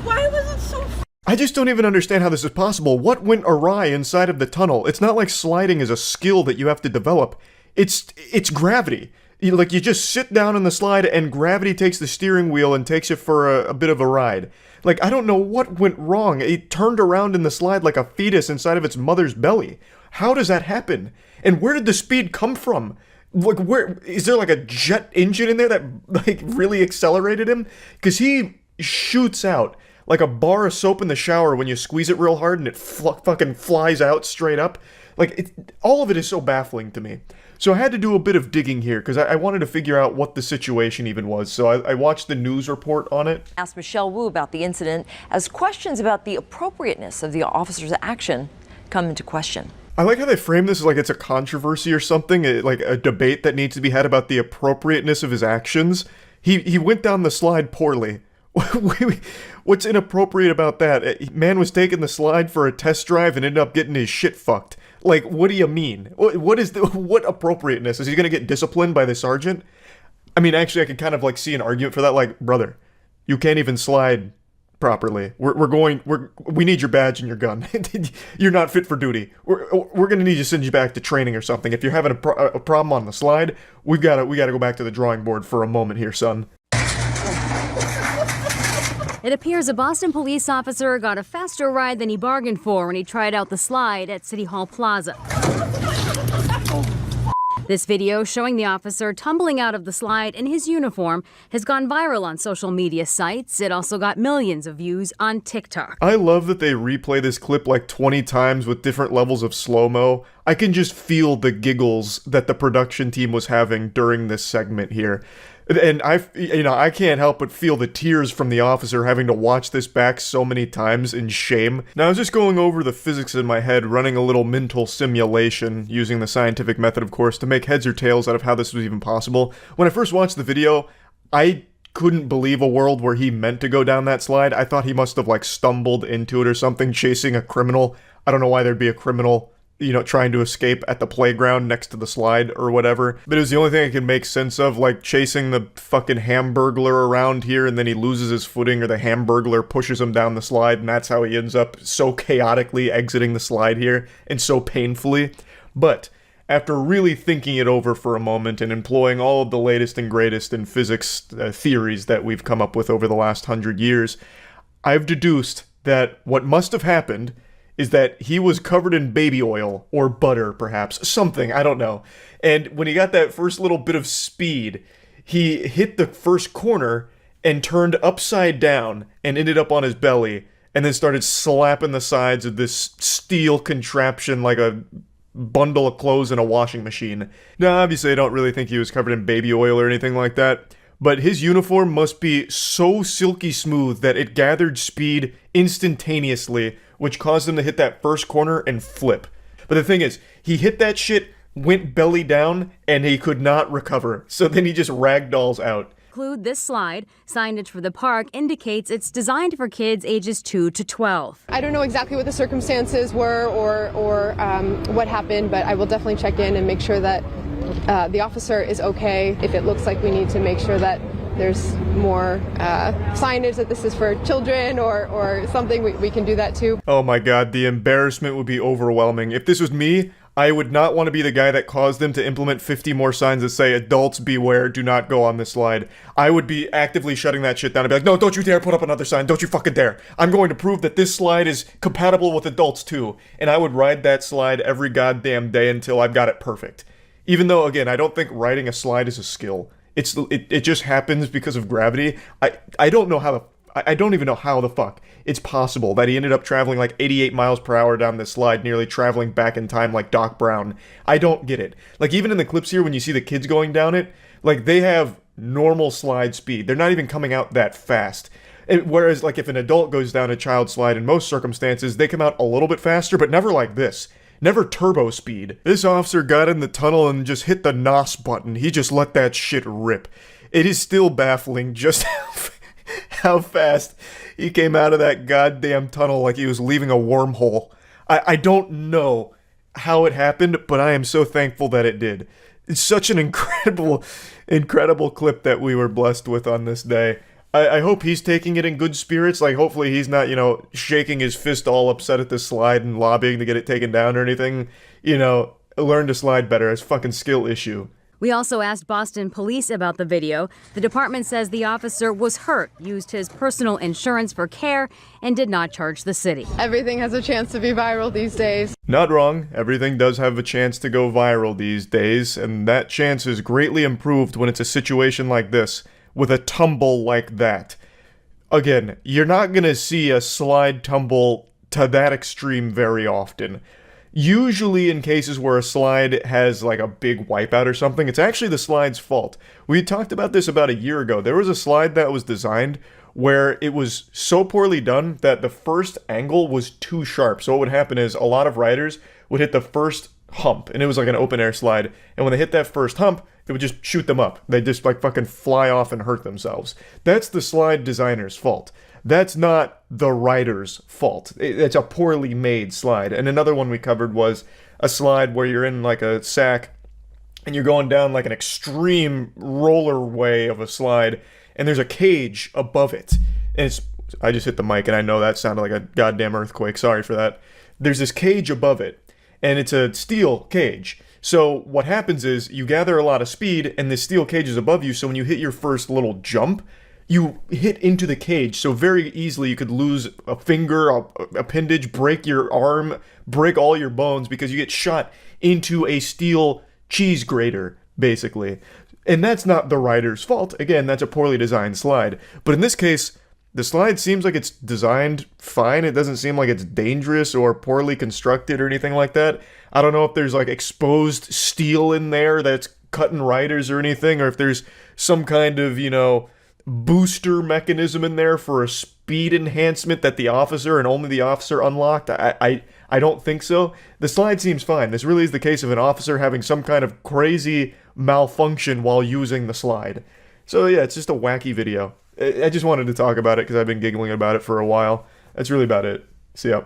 Why was it so I just don't even understand how this is possible. What went awry inside of the tunnel? It's not like sliding is a skill that you have to develop. It's gravity. You just sit down on the slide and gravity takes the steering wheel and takes you for a bit of a ride. Like, I don't know what went wrong. It turned around in the slide like a fetus inside of its mother's belly. How does that happen? And where did the speed come from? Like, where is there like a jet engine in there that like really accelerated him? Because he shoots out like a bar of soap in the shower when you squeeze it real hard and it fucking flies out straight up. Like, all of it is so baffling to me. So I had to do a bit of digging here because I wanted to figure out what the situation even was. So I watched the news report on it. Asked Michelle Wu about the incident as questions about the appropriateness of the officer's action come into question. I like how they frame this as like it's a controversy or something, like a debate that needs to be had about the appropriateness of his actions. He went down the slide poorly. What's inappropriate about that? Man was taking the slide for a test drive and ended up getting his shit fucked. Like, what do you mean? What appropriateness? Is he gonna get disciplined by the sergeant? I mean, actually, I can kind of like see an argument for that. Like, brother, you can't even slide properly. We need your badge and your gun. You're not fit for duty. We're gonna need to send you back to training or something. If you're having a problem on the slide, we gotta go back to the drawing board for a moment here, son. It appears a Boston police officer got a faster ride than he bargained for when he tried out the slide at City Hall Plaza. This video showing the officer tumbling out of the slide in his uniform has gone viral on social media sites. It also got millions of views on TikTok. I love that they replay this clip like 20 times with different levels of slow-mo. I can just feel the giggles that the production team was having during this segment here. And I can't help but feel the tears from the officer having to watch this back so many times in shame. Now, I was just going over the physics in my head, running a little mental simulation, using the scientific method, of course, to make heads or tails out of how this was even possible. When I first watched the video, I couldn't believe a world where he meant to go down that slide. I thought he must have, like, stumbled into it or something, chasing a criminal. I don't know why there'd be a criminal, trying to escape at the playground next to the slide or whatever. But it was the only thing I could make sense of, like chasing the fucking Hamburglar around here and then he loses his footing or the Hamburglar pushes him down the slide and that's how he ends up so chaotically exiting the slide here and so painfully. But after really thinking it over for a moment and employing all of the latest and greatest in physics theories that we've come up with over the last 100 years, I've deduced that what must have happened is that he was covered in baby oil, or butter, perhaps, something, I don't know. And when he got that first little bit of speed, he hit the first corner and turned upside down and ended up on his belly, and then started slapping the sides of this steel contraption like a bundle of clothes in a washing machine. Now, obviously, I don't really think he was covered in baby oil or anything like that, but his uniform must be so silky smooth that it gathered speed instantaneously, which caused him to hit that first corner and flip. But the thing is, he hit that shit, went belly down, and he could not recover. So then he just ragdolls out. Include this slide. Signage for the park indicates it's designed for kids ages 2 to 12. I don't know exactly what the circumstances were or what happened, but I will definitely check in and make sure that the officer is okay. If it looks like we need to make sure that there's more signage that this is for children or something, we can do that too. Oh my god, the embarrassment would be overwhelming. If this was me, I would not want to be the guy that caused them to implement 50 more signs that say, adults beware, do not go on this slide. I would be actively shutting that shit down and be like, no, don't you dare put up another sign, don't you fucking dare. I'm going to prove that this slide is compatible with adults too. And I would ride that slide every goddamn day until I've got it perfect. Even though, again, I don't think riding a slide is a skill. It just happens because of gravity. I don't know how I don't even know how the fuck it's possible that he ended up traveling like 88 miles per hour down this slide, nearly traveling back in time like Doc Brown. I don't get it. Like, even in the clips here, when you see the kids going down it, like, they have normal slide speed. They're not even coming out that fast. Whereas, like, if an adult goes down a child slide, in most circumstances, they come out a little bit faster, but never like this. Never turbo speed. This officer got in the tunnel and just hit the NOS button. He just let that shit rip. It is still baffling just how fast he came out of that goddamn tunnel like he was leaving a wormhole. I don't know how it happened, but I am so thankful that it did. It's such an incredible clip that we were blessed with on this day. I hope he's taking it in good spirits. Like, hopefully he's not, shaking his fist all upset at this slide and lobbying to get it taken down or anything. Learn to slide better. It's a fucking skill issue. We also asked Boston police about the video. The department says the officer was hurt, used his personal insurance for care, and did not charge the city. Everything has a chance to be viral these days. Not wrong. Everything does have a chance to go viral these days, and that chance is greatly improved when it's a situation like this, with a tumble like that. Again, you're not gonna see a slide tumble to that extreme very often. Usually in cases where a slide has like a big wipeout or something, it's actually the slide's fault. We talked about this about a year ago. There was a slide that was designed where it was so poorly done that the first angle was too sharp. So what would happen is a lot of riders would hit the first hump, and it was like an open air slide, and when they hit that first hump, it would just shoot them up. They'd just like fucking fly off and hurt themselves. That's the slide designer's fault. That's not the rider's fault. It's a poorly made slide. And another one we covered was a slide where you're in like a sack and you're going down like an extreme roller way of a slide, and there's a cage above it. And I just hit the mic and I know that sounded like a goddamn earthquake. Sorry for that. There's this cage above it, and it's a steel cage. So what happens is you gather a lot of speed, and this steel cage is above you, so when you hit your first little jump, you hit into the cage, so very easily you could lose a finger, a appendage, break your arm, break all your bones, because you get shot into a steel cheese grater, basically. And that's not the rider's fault. Again, that's a poorly designed slide. But in this case, the slide seems like it's designed fine. It doesn't seem like it's dangerous or poorly constructed or anything like that. I don't know if there's like exposed steel in there that's cutting riders or anything, or if there's some kind of, booster mechanism in there for a speed enhancement that the officer and only the officer unlocked. I don't think so. The slide seems fine. This really is the case of an officer having some kind of crazy malfunction while using the slide. So yeah, it's just a wacky video. I just wanted to talk about it because I've been giggling about it for a while. That's really about it. See ya.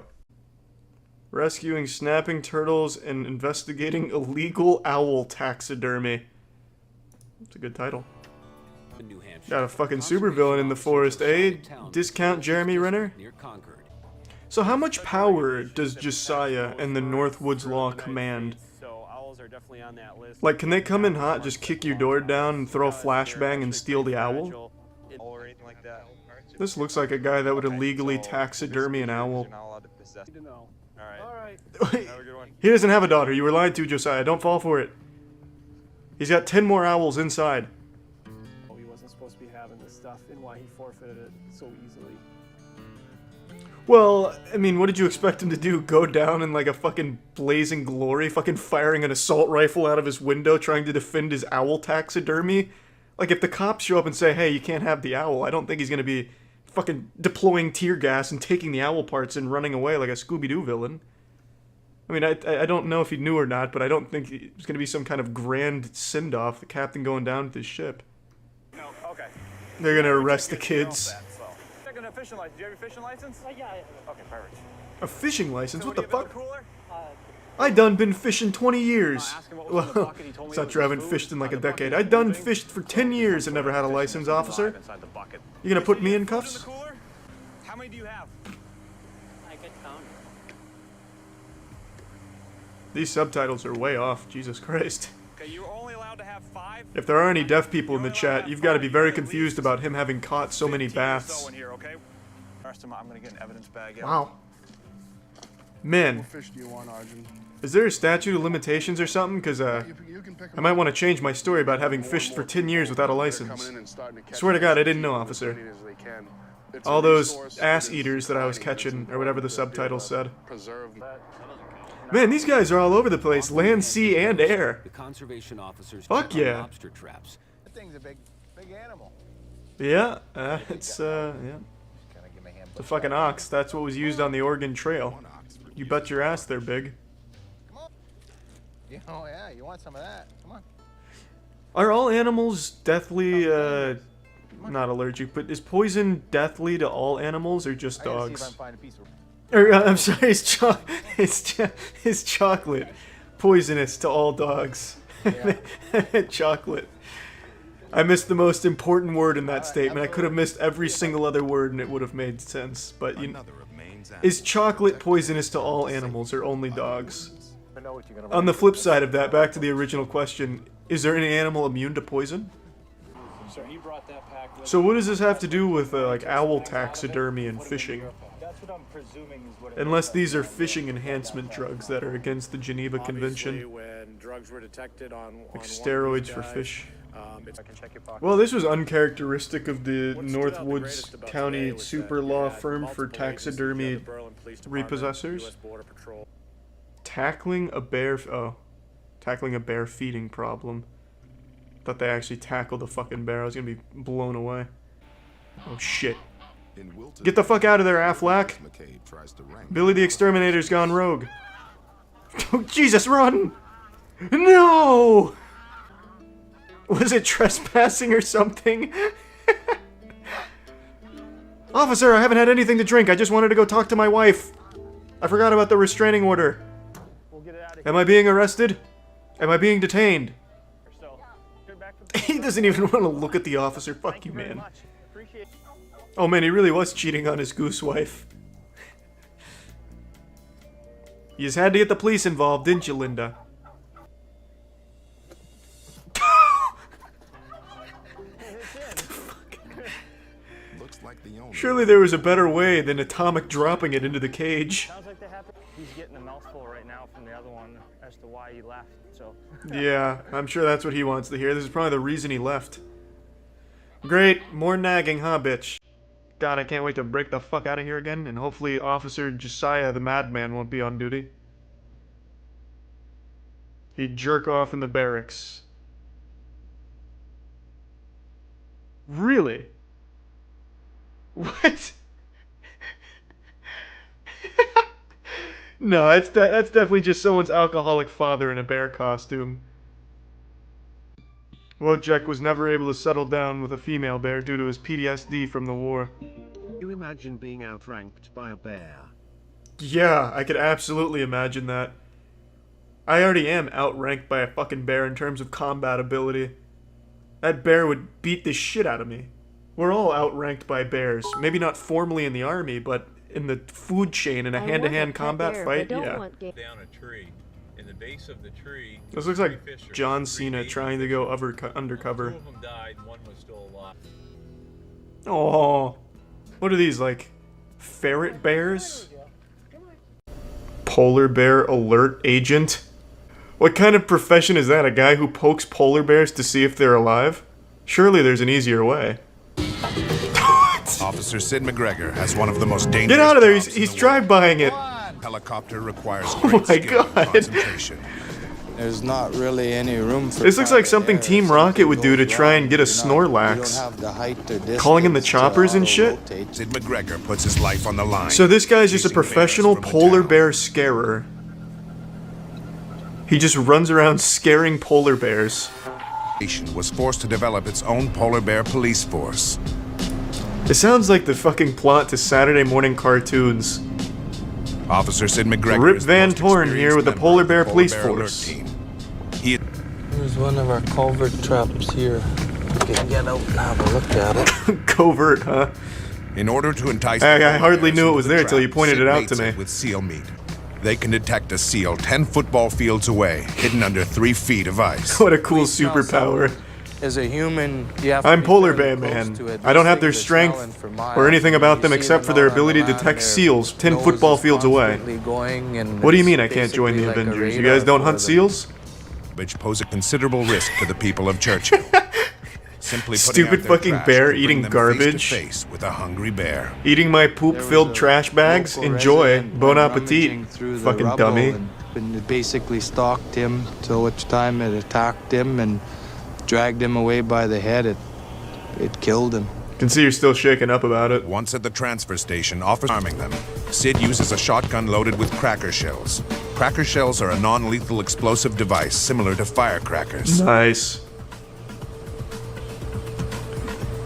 Rescuing snapping turtles and investigating illegal owl taxidermy. That's a good title. Got a fucking supervillain in the forest, eh? Discount Jeremy Renner? So how much power does Josiah and the Northwoods Law command? Like, can they come in hot, just kick your door down and throw a flashbang and steal the owl? This looks like a guy that would illegally taxidermy an owl. He doesn't have a daughter. You were lied to, Josiah. Don't fall for it. He's got 10 more owls inside. He wasn't supposed to be having this stuff, and why he forfeited it so easily. Well, I mean, what did you expect him to do? Go down in like a fucking blazing glory, fucking firing an assault rifle out of his window trying to defend his owl taxidermy? Like, if the cops show up and say, hey, you can't have the owl, I don't think he's gonna be fucking deploying tear gas and taking the owl parts and running away like a Scooby-Doo villain. I mean, I don't know if he knew or not, but I don't think it was gonna be some kind of grand send-off, the captain going down with his ship. Okay. They're gonna arrest the kids. Checking a fishing license. Do you have your fishing license? Yeah. Okay, perfect. A fishing license? So What the do you have in fuck? cooler? I done been fishing 20 years. Ask him what was in the Well, bucket. He told me it's it not was true. I his haven't food. fished in like a The bucket decade. is I done moving. fished for 10 years and never had a license, officer. Inside the bucket. You gonna put me in cuffs? Cooler? How many do you have? I could count. These subtitles are way off. Jesus Christ. Okay, you're only allowed to have 5. If there are any deaf people in the chat, you've got to be very confused about him having caught so many baths. So in here, okay? First, I'm gonna get an evidence bag. Yeah. Wow. Man, What fish do you want, Arjun? is there a statute of limitations or something? Because, I might want to change my story about having fished for 10 years without a license. Swear to God, I didn't know, officer. All those ass eaters that I was catching, or whatever the subtitle said. Man, these guys are all over the place, land, sea, and air. The conservation officers Fuck check on yeah. lobster traps. That thing's a big animal. Yeah, yeah. The fucking ox, that's what was used on the Oregon Trail. You bet your ass they're big. Oh yeah, you want some of that? Come on. Are all animals deathly, not allergic, but is poison deathly to all animals or just I gotta see if I dogs? can find a piece of. Or, I'm sorry, is chocolate poisonous to all dogs? Chocolate. I missed the most important word in that statement. I could have missed every single other word and it would have made sense. But is chocolate poisonous to all animals or only dogs? On the flip side of that, back to the original question, is there any animal immune to poison? Sir, he brought that pack with So what does this have to do with like owl taxidermy and fishing? That's what I'm presuming is what it Unless these are fishing enhancement drugs that are against the Geneva Convention. When drugs were detected on Like one of steroids these for guys, fish. I can check your pocket. Well, this was uncharacteristic of the What stood out the Northwoods greatest about County today was super that law you had firm for multiple agencies, taxidermy the Berlin Police Department, repossessors. US Border Patrol. Tackling a bear. Tackling a bear feeding problem. Thought they actually tackled the fucking bear. I was gonna be blown away. Oh shit. Get the fuck out of there, Affleck! Billy the Exterminator's gone rogue. Oh, Jesus, run! No! Was it trespassing or something? Officer, I haven't had anything to drink. I just wanted to go talk to my wife. I forgot about the restraining order. Am I being arrested? Am I being detained? He doesn't even want to look at the officer. Fuck you, man. Oh man, he really was cheating on his goose wife. You just had to get the police involved, didn't you, Linda? Surely there was a better way than Atomic dropping it into the cage. Sounds like he's getting a mouthful right now from the other one as to why he left. So. Yeah, I'm sure that's what he wants to hear. This is probably the reason he left. Great, more nagging, huh, bitch? God, I can't wait to break the fuck out of here again, and hopefully Officer Josiah the Madman won't be on duty. He'd jerk off in the barracks. Really? What? No, that's definitely just someone's alcoholic father in a bear costume. Wojciech was never able to settle down with a female bear due to his PTSD from the war. You imagine being outranked by a bear? Yeah, I could absolutely imagine that. I already am outranked by a fucking bear in terms of combat ability. That bear would beat the shit out of me. We're all outranked by bears. Maybe not formally in the army, but in the food chain in a hand-to-hand combat fight, yeah. Down a tree. In the base of the tree. This looks like John Cena trying to go undercover. Two of them died, one was still alive. Oh, what are these, like ferret bears? Polar bear alert agent? What kind of profession is that? A guy who pokes polar bears to see if they're alive? Surely there's an easier way. Officer Sid McGregor has one of the most dangerous. Get out of there! He's drive-bying it. Helicopter requires Oh great my skill and god! concentration. There's not really any room for. This looks like something Team Rocket would do to try and get a Snorlax. Calling in the choppers and shit? Sid McGregor puts his life on the line. So this guy's just a professional polar bear scarer. He just runs around scaring polar bears. was forced to develop its own polar bear police force. It sounds like the fucking plot to Saturday morning cartoons. Officer Sid McGregor Rip is the Van most Torn here with the experienced Polar member Bear of the Police Polar Bear Alert Force. Team. Here's one of our culvert traps here. You can get out and have a look at it. Covert, huh? In order to entice I hardly knew it was there till you pointed it out to me. With seal meat, they can detect a seal 10 football fields away, hidden under 3 feet of ice. What a cool superpower. As a human, you have I'm to be Polar fairly Bear close Man. to it. I don't These have their things are smelling strength for miles. or anything about them You except see for them their out on ability the to land, detect their seals 10 nose football is fields away. constantly going, and What do you it's mean I can't join the basically like a Avengers? You radar guys don't for hunt them. seals? Which pose a considerable risk to the people of Churchill. Simply putting Stupid out their fucking trash bear will bring eating them garbage. face to face with a hungry bear. Eating my poop-filled trash bags? Local Enjoy. resident Bon went appetit. rummaging through the Fucking rubble dummy. and it basically stalked him till which time it attacked him and dragged him away by the head. It killed him. Can see you're still shaken up about it. Once at the transfer station, officers arming them. Sid uses a shotgun loaded with cracker shells. Cracker shells are a non-lethal explosive device similar to firecrackers. Nice.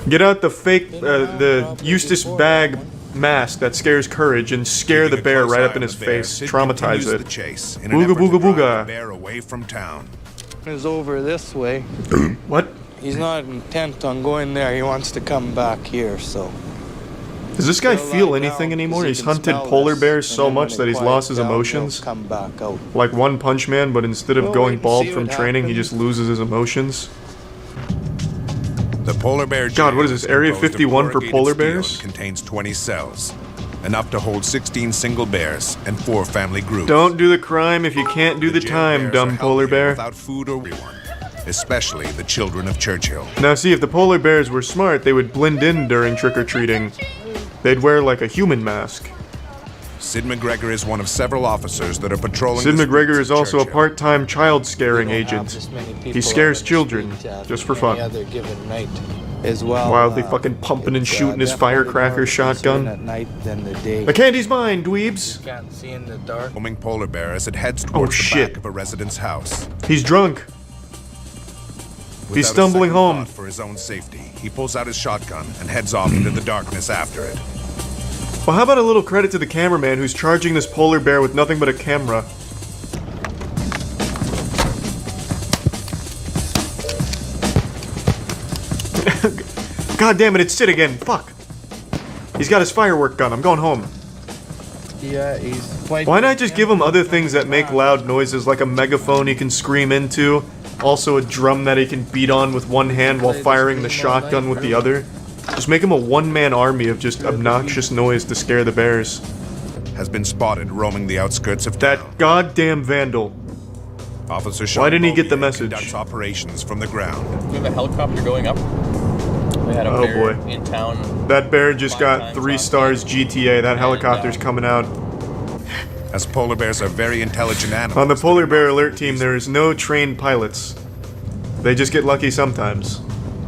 Get out the fake, the Eustace bag mask that scares Courage and scare the bear right up in his face. Sid Traumatize continues it. the chase in an Booga effort to booga drive the booga. bear away from town. Is over this way. What? He's not intent on going there. He wants to come back here, so. Does this guy He'll feel lie anything down, anymore? 'cause he He's can hunted smell polar this, bears and so then much when that it he's lost his quiets down, emotions. he'll come back out. Like One Punch Man, but instead of We'll going wait and bald see from what training, he happens. just loses his emotions. The polar bear God, what is jail this, Area composed of 51 for corrugated polar steel bears? and contains 20 cells, enough to hold 16 single bears and 4 family groups. Don't do the crime if you can't do the jail time, bears dumb are polar healthier bear. Without food or everyone, especially the children of Churchill. Now see, if the polar bears were smart, they would blend in during trick-or-treating. They'd wear like a human mask. Sid McGregor is one of several officers that are patrolling. Sid the McGregor streets is of also a Churchill. part-time child scaring agent. He scares children, just for fun. Any other given night as well. Wildly fucking pumping and shooting his definitely firecracker more concern shotgun. At night than the day. The candy's mine, dweebs! Can't see in the dark. Roaming polar bear as it heads towards the shit. back of a resident's house. He's drunk. He's Without a stumbling second home. thought for his own safety, he pulls out his shotgun and heads off into the darkness after it. Well, how about a little credit to the cameraman who's charging this polar bear with nothing but a camera? God damn it, it's Sid again. Fuck. He's got his firework gun. I'm going home. Yeah, he's. Why not just give him other things that make loud noises, like a megaphone he can scream into, also a drum that he can beat on with one hand while firing the shotgun with the other? Just make him a one-man army of just obnoxious noise to scare the bears. Has been spotted roaming the outskirts of That town. goddamn vandal. Officer Why didn't he get the Beaulieu message? conducts operations from the ground. We have a helicopter going up. We had a Oh, bear boy. in town. That bear just got 3 stars GTA. That helicopter's coming out. As polar bears are very intelligent animals. On the polar bear alert team, there is no trained pilots. They just get lucky sometimes.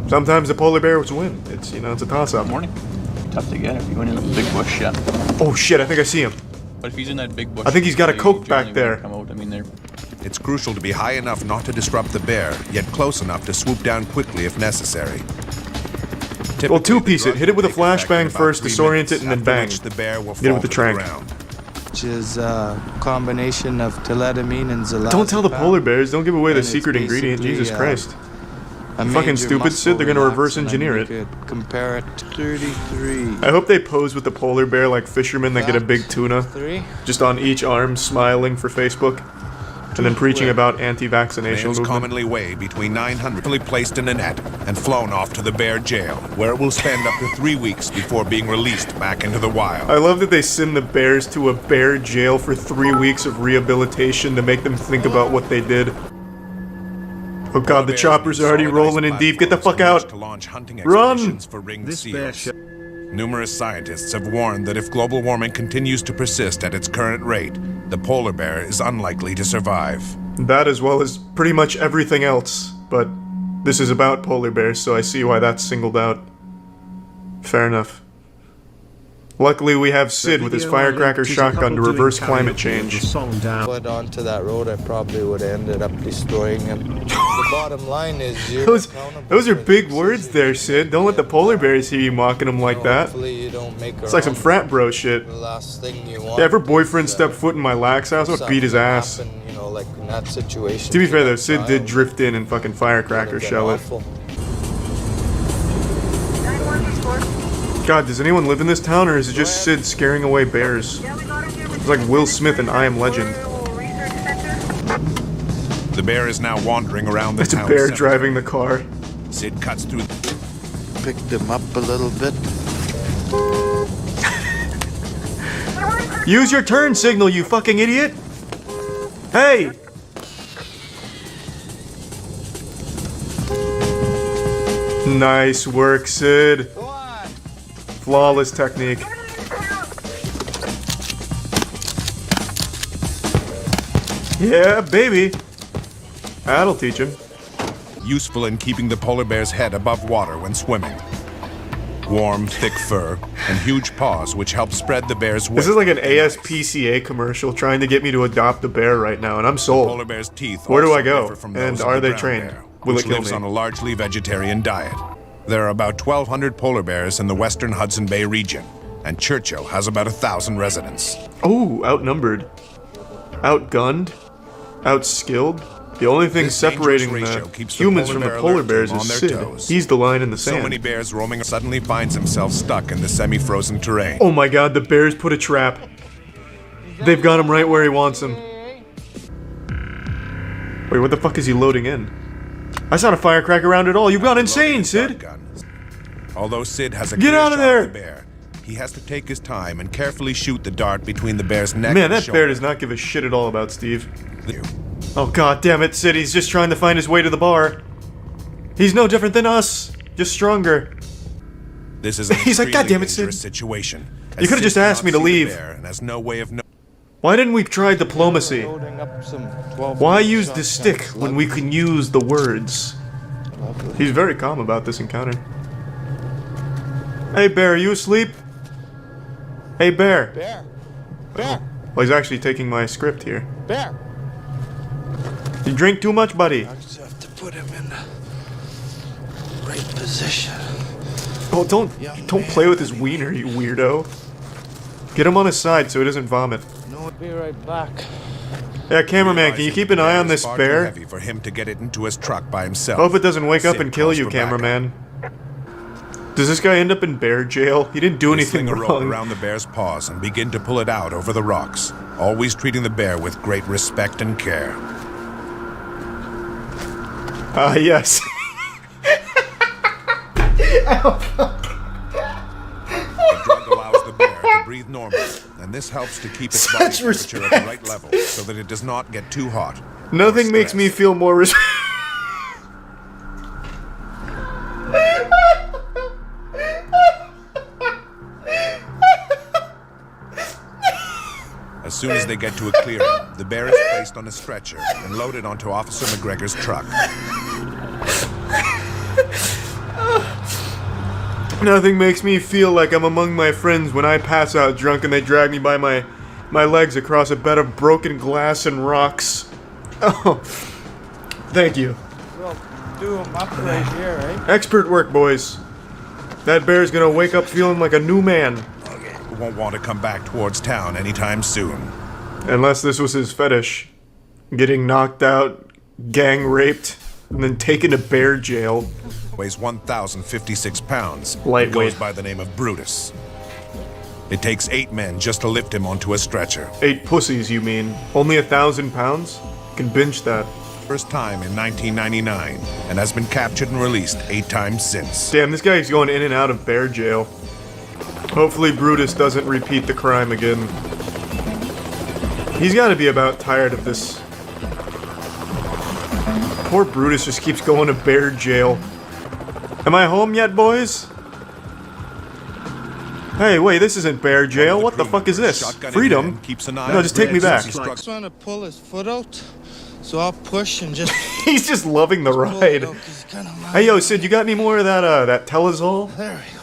Sometimes the polar bears win. It's, it's a toss-up. Morning. Tough to get if you went in the big bush, yeah. Oh shit, I think I see him. But if he's in that big bush, I think he's got a they Coke back generally there. won't come out. I mean, they're It's crucial to be high enough not to disrupt the bear, yet close enough to swoop down quickly if necessary. Well, two-piece Typically, it. Hit it with a the drug will take flashbang effect in first, about 3 disorient minutes, it, and then after bang. which the bear will Hit it fall with the to trank. ground. Which is a combination of teledamine and zolazepam. Don't tell the polar bears. Don't give away the And it's secret ingredient. basically, Jesus Christ. a You fucking major stupid, Sid. They're gonna muscle reverse relaxant, engineer and it. you could compare it to 33. I hope they pose with the polar bear like fishermen that get a big tuna. 3. Just on each arm, smiling for Facebook. And then preaching about anti-vaccination Males movement. commonly weigh between 900, placed in a net and flown off to the bear jail, where it will spend up to 3 weeks before being released back into the wild. I love that they send the bears to a bear jail for 3 weeks of rehabilitation to make them think about what they did. Oh god, the choppers are already rolling in deep. Get the fuck out! To launch hunting Run! expeditions for ringed seals. Numerous scientists have warned that if global warming continues to persist at its current rate, the polar bear is unlikely to survive. That as well as pretty much everything else. But this is about polar bears, so I see why that's singled out. Fair enough. Luckily, we have Sid with his firecracker shotgun to reverse climate change. But onto that road, I probably would have ended up destroying him. The bottom line is you're Those are big words there, Sid. Don't let the polar bears hear you mocking them like that. Hopefully you don't make It's like some frat bro shit. The last thing you want. Yeah, if her boyfriend stepped foot in my lax house, I would beat his ass. Happen, you know, like in that situation. To be fair though, Sid did drift in and fucking firecracker shell it. God, does anyone live in this town, or is it just Sid scaring away bears? It's like Will Smith in I Am Legend. The bear is now wandering around the It's a town bear center. driving the car. Sid cuts through. Picked him up a little bit. Use your turn signal, you fucking idiot! Hey! Nice work, Sid. Flawless technique. Yeah, baby. That'll teach him. Useful in keeping the polar bear's head above water when swimming. Warm, thick fur, and huge paws which help spread the bear's weight. This is like an ASPCA commercial trying to get me to adopt a bear right now, and I'm sold. Polar bear's teeth Where do also I go? differ from And those of are the they brown trained? bear, Will which it kill lives me? on a largely vegetarian diet. There are about 1,200 polar bears in the western Hudson Bay region, and Churchill has about 1,000 residents. Oh, outnumbered. Outgunned. Outskilled. The only thing This separating dangerous ratio the keeps the humans polar from the bear polar alert bears team is on their Sid. toes. He's the line in the So sand. many bears roaming suddenly finds himself stuck in the semi-frozen terrain. Oh my god, the bears put a trap. They've got him right where he wants him. Wait, what the fuck is he loading in? That's not a firecracker round at all. You've gone insane, Sid. Although Sid has a Get clear out of shot there! at the bear, he has to take his time and carefully shoot the dart between the bear's neck Man, and that shoulder. bear does not give a shit at all about Steve. Oh god damn it, Sid, he's just trying to find his way to the bar. He's no different than us, just stronger. This is an He's like, God damn it, dangerous Sid. situation. You could have just asked me to leave. And has no way of Why didn't we try diplomacy? Why use the stick when we can use the words? He's very calm about this encounter. Hey bear, are you asleep? Hey bear. Bear. Bear. Well, he's actually taking my script here. Bear. You drink too much, buddy. I just have to put him in the right position. Oh, don't play with his wiener, you weirdo. Get him on his side so he doesn't vomit. No, I'll be right back. Yeah, cameraman, can you keep an eye on this far bear? Too heavy for him to get it into his truck by himself. Hope it doesn't wake up Sid and kill calls you, for backup. cameraman. Does this guy end up in bear jail? He didn't do They anything sling a rope wrong. around the bear's paws and begin to pull it out over the rocks, always treating the bear with great respect and care. Ah, yes. The drug allows the bear to breathe normally, and this helps to keep its body Such temperature at the right level so that it does not get too hot. Nothing makes me feel more As soon as they get to a clearing, the bear is placed on a stretcher and loaded onto Officer McGregor's truck. Nothing makes me feel like I'm among my friends when I pass out drunk and they drag me by my legs across a bed of broken glass and rocks. Oh, thank you. We'll do him up right here, right? Expert work, boys. That bear's gonna wake up feeling like a new man. Won't want to come back towards town anytime soon. Unless this was his fetish. Getting knocked out, gang raped, and then taken to bear jail. Weighs 1,056 pounds. Lightweight. Goes by the name of Brutus. It takes 8 men just to lift him onto a stretcher. 8 pussies, you mean? Only 1,000 pounds? Can binge that. First time in 1999, and has been captured and released 8 times since. Damn, this guy's going in and out of bear jail. Hopefully Brutus doesn't repeat the crime again. He's gotta be about tired of this. Poor Brutus just keeps going to bear jail. Am I home yet, boys? Hey, wait, this isn't bear jail. What the fuck is this? Freedom? No, just take me back. He's trying to pull his foot out, so I'll push and just... He's just loving the ride. Hey, yo, Sid, you got any more of that Telazol? There we go.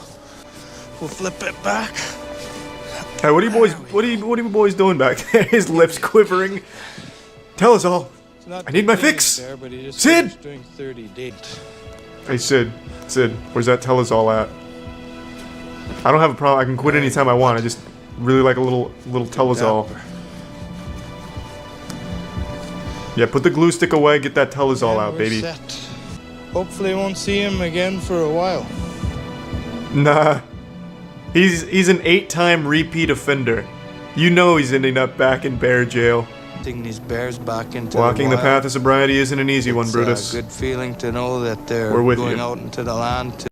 We'll flip it back. Hey, what are you boys doing back there? His lips quivering. Telazol. not I need my doing fix! there, but he just Sid! finished doing 30 days. Hey, Sid. Sid, where's that tell-us-all at? I don't have a problem. I can quit anytime I want. I just really like a little tell-us-all. Yeah, put the glue stick away. Get that tell-us-all out, We're baby. set. Hopefully won't see him again for a while. Nah. He's an 8-time repeat offender. You know he's ending up back in bear jail. Getting these bears back into Walking the wild. path of sobriety isn't an easy one, It's Brutus. a good feeling to know that they're We're with going you. out into the land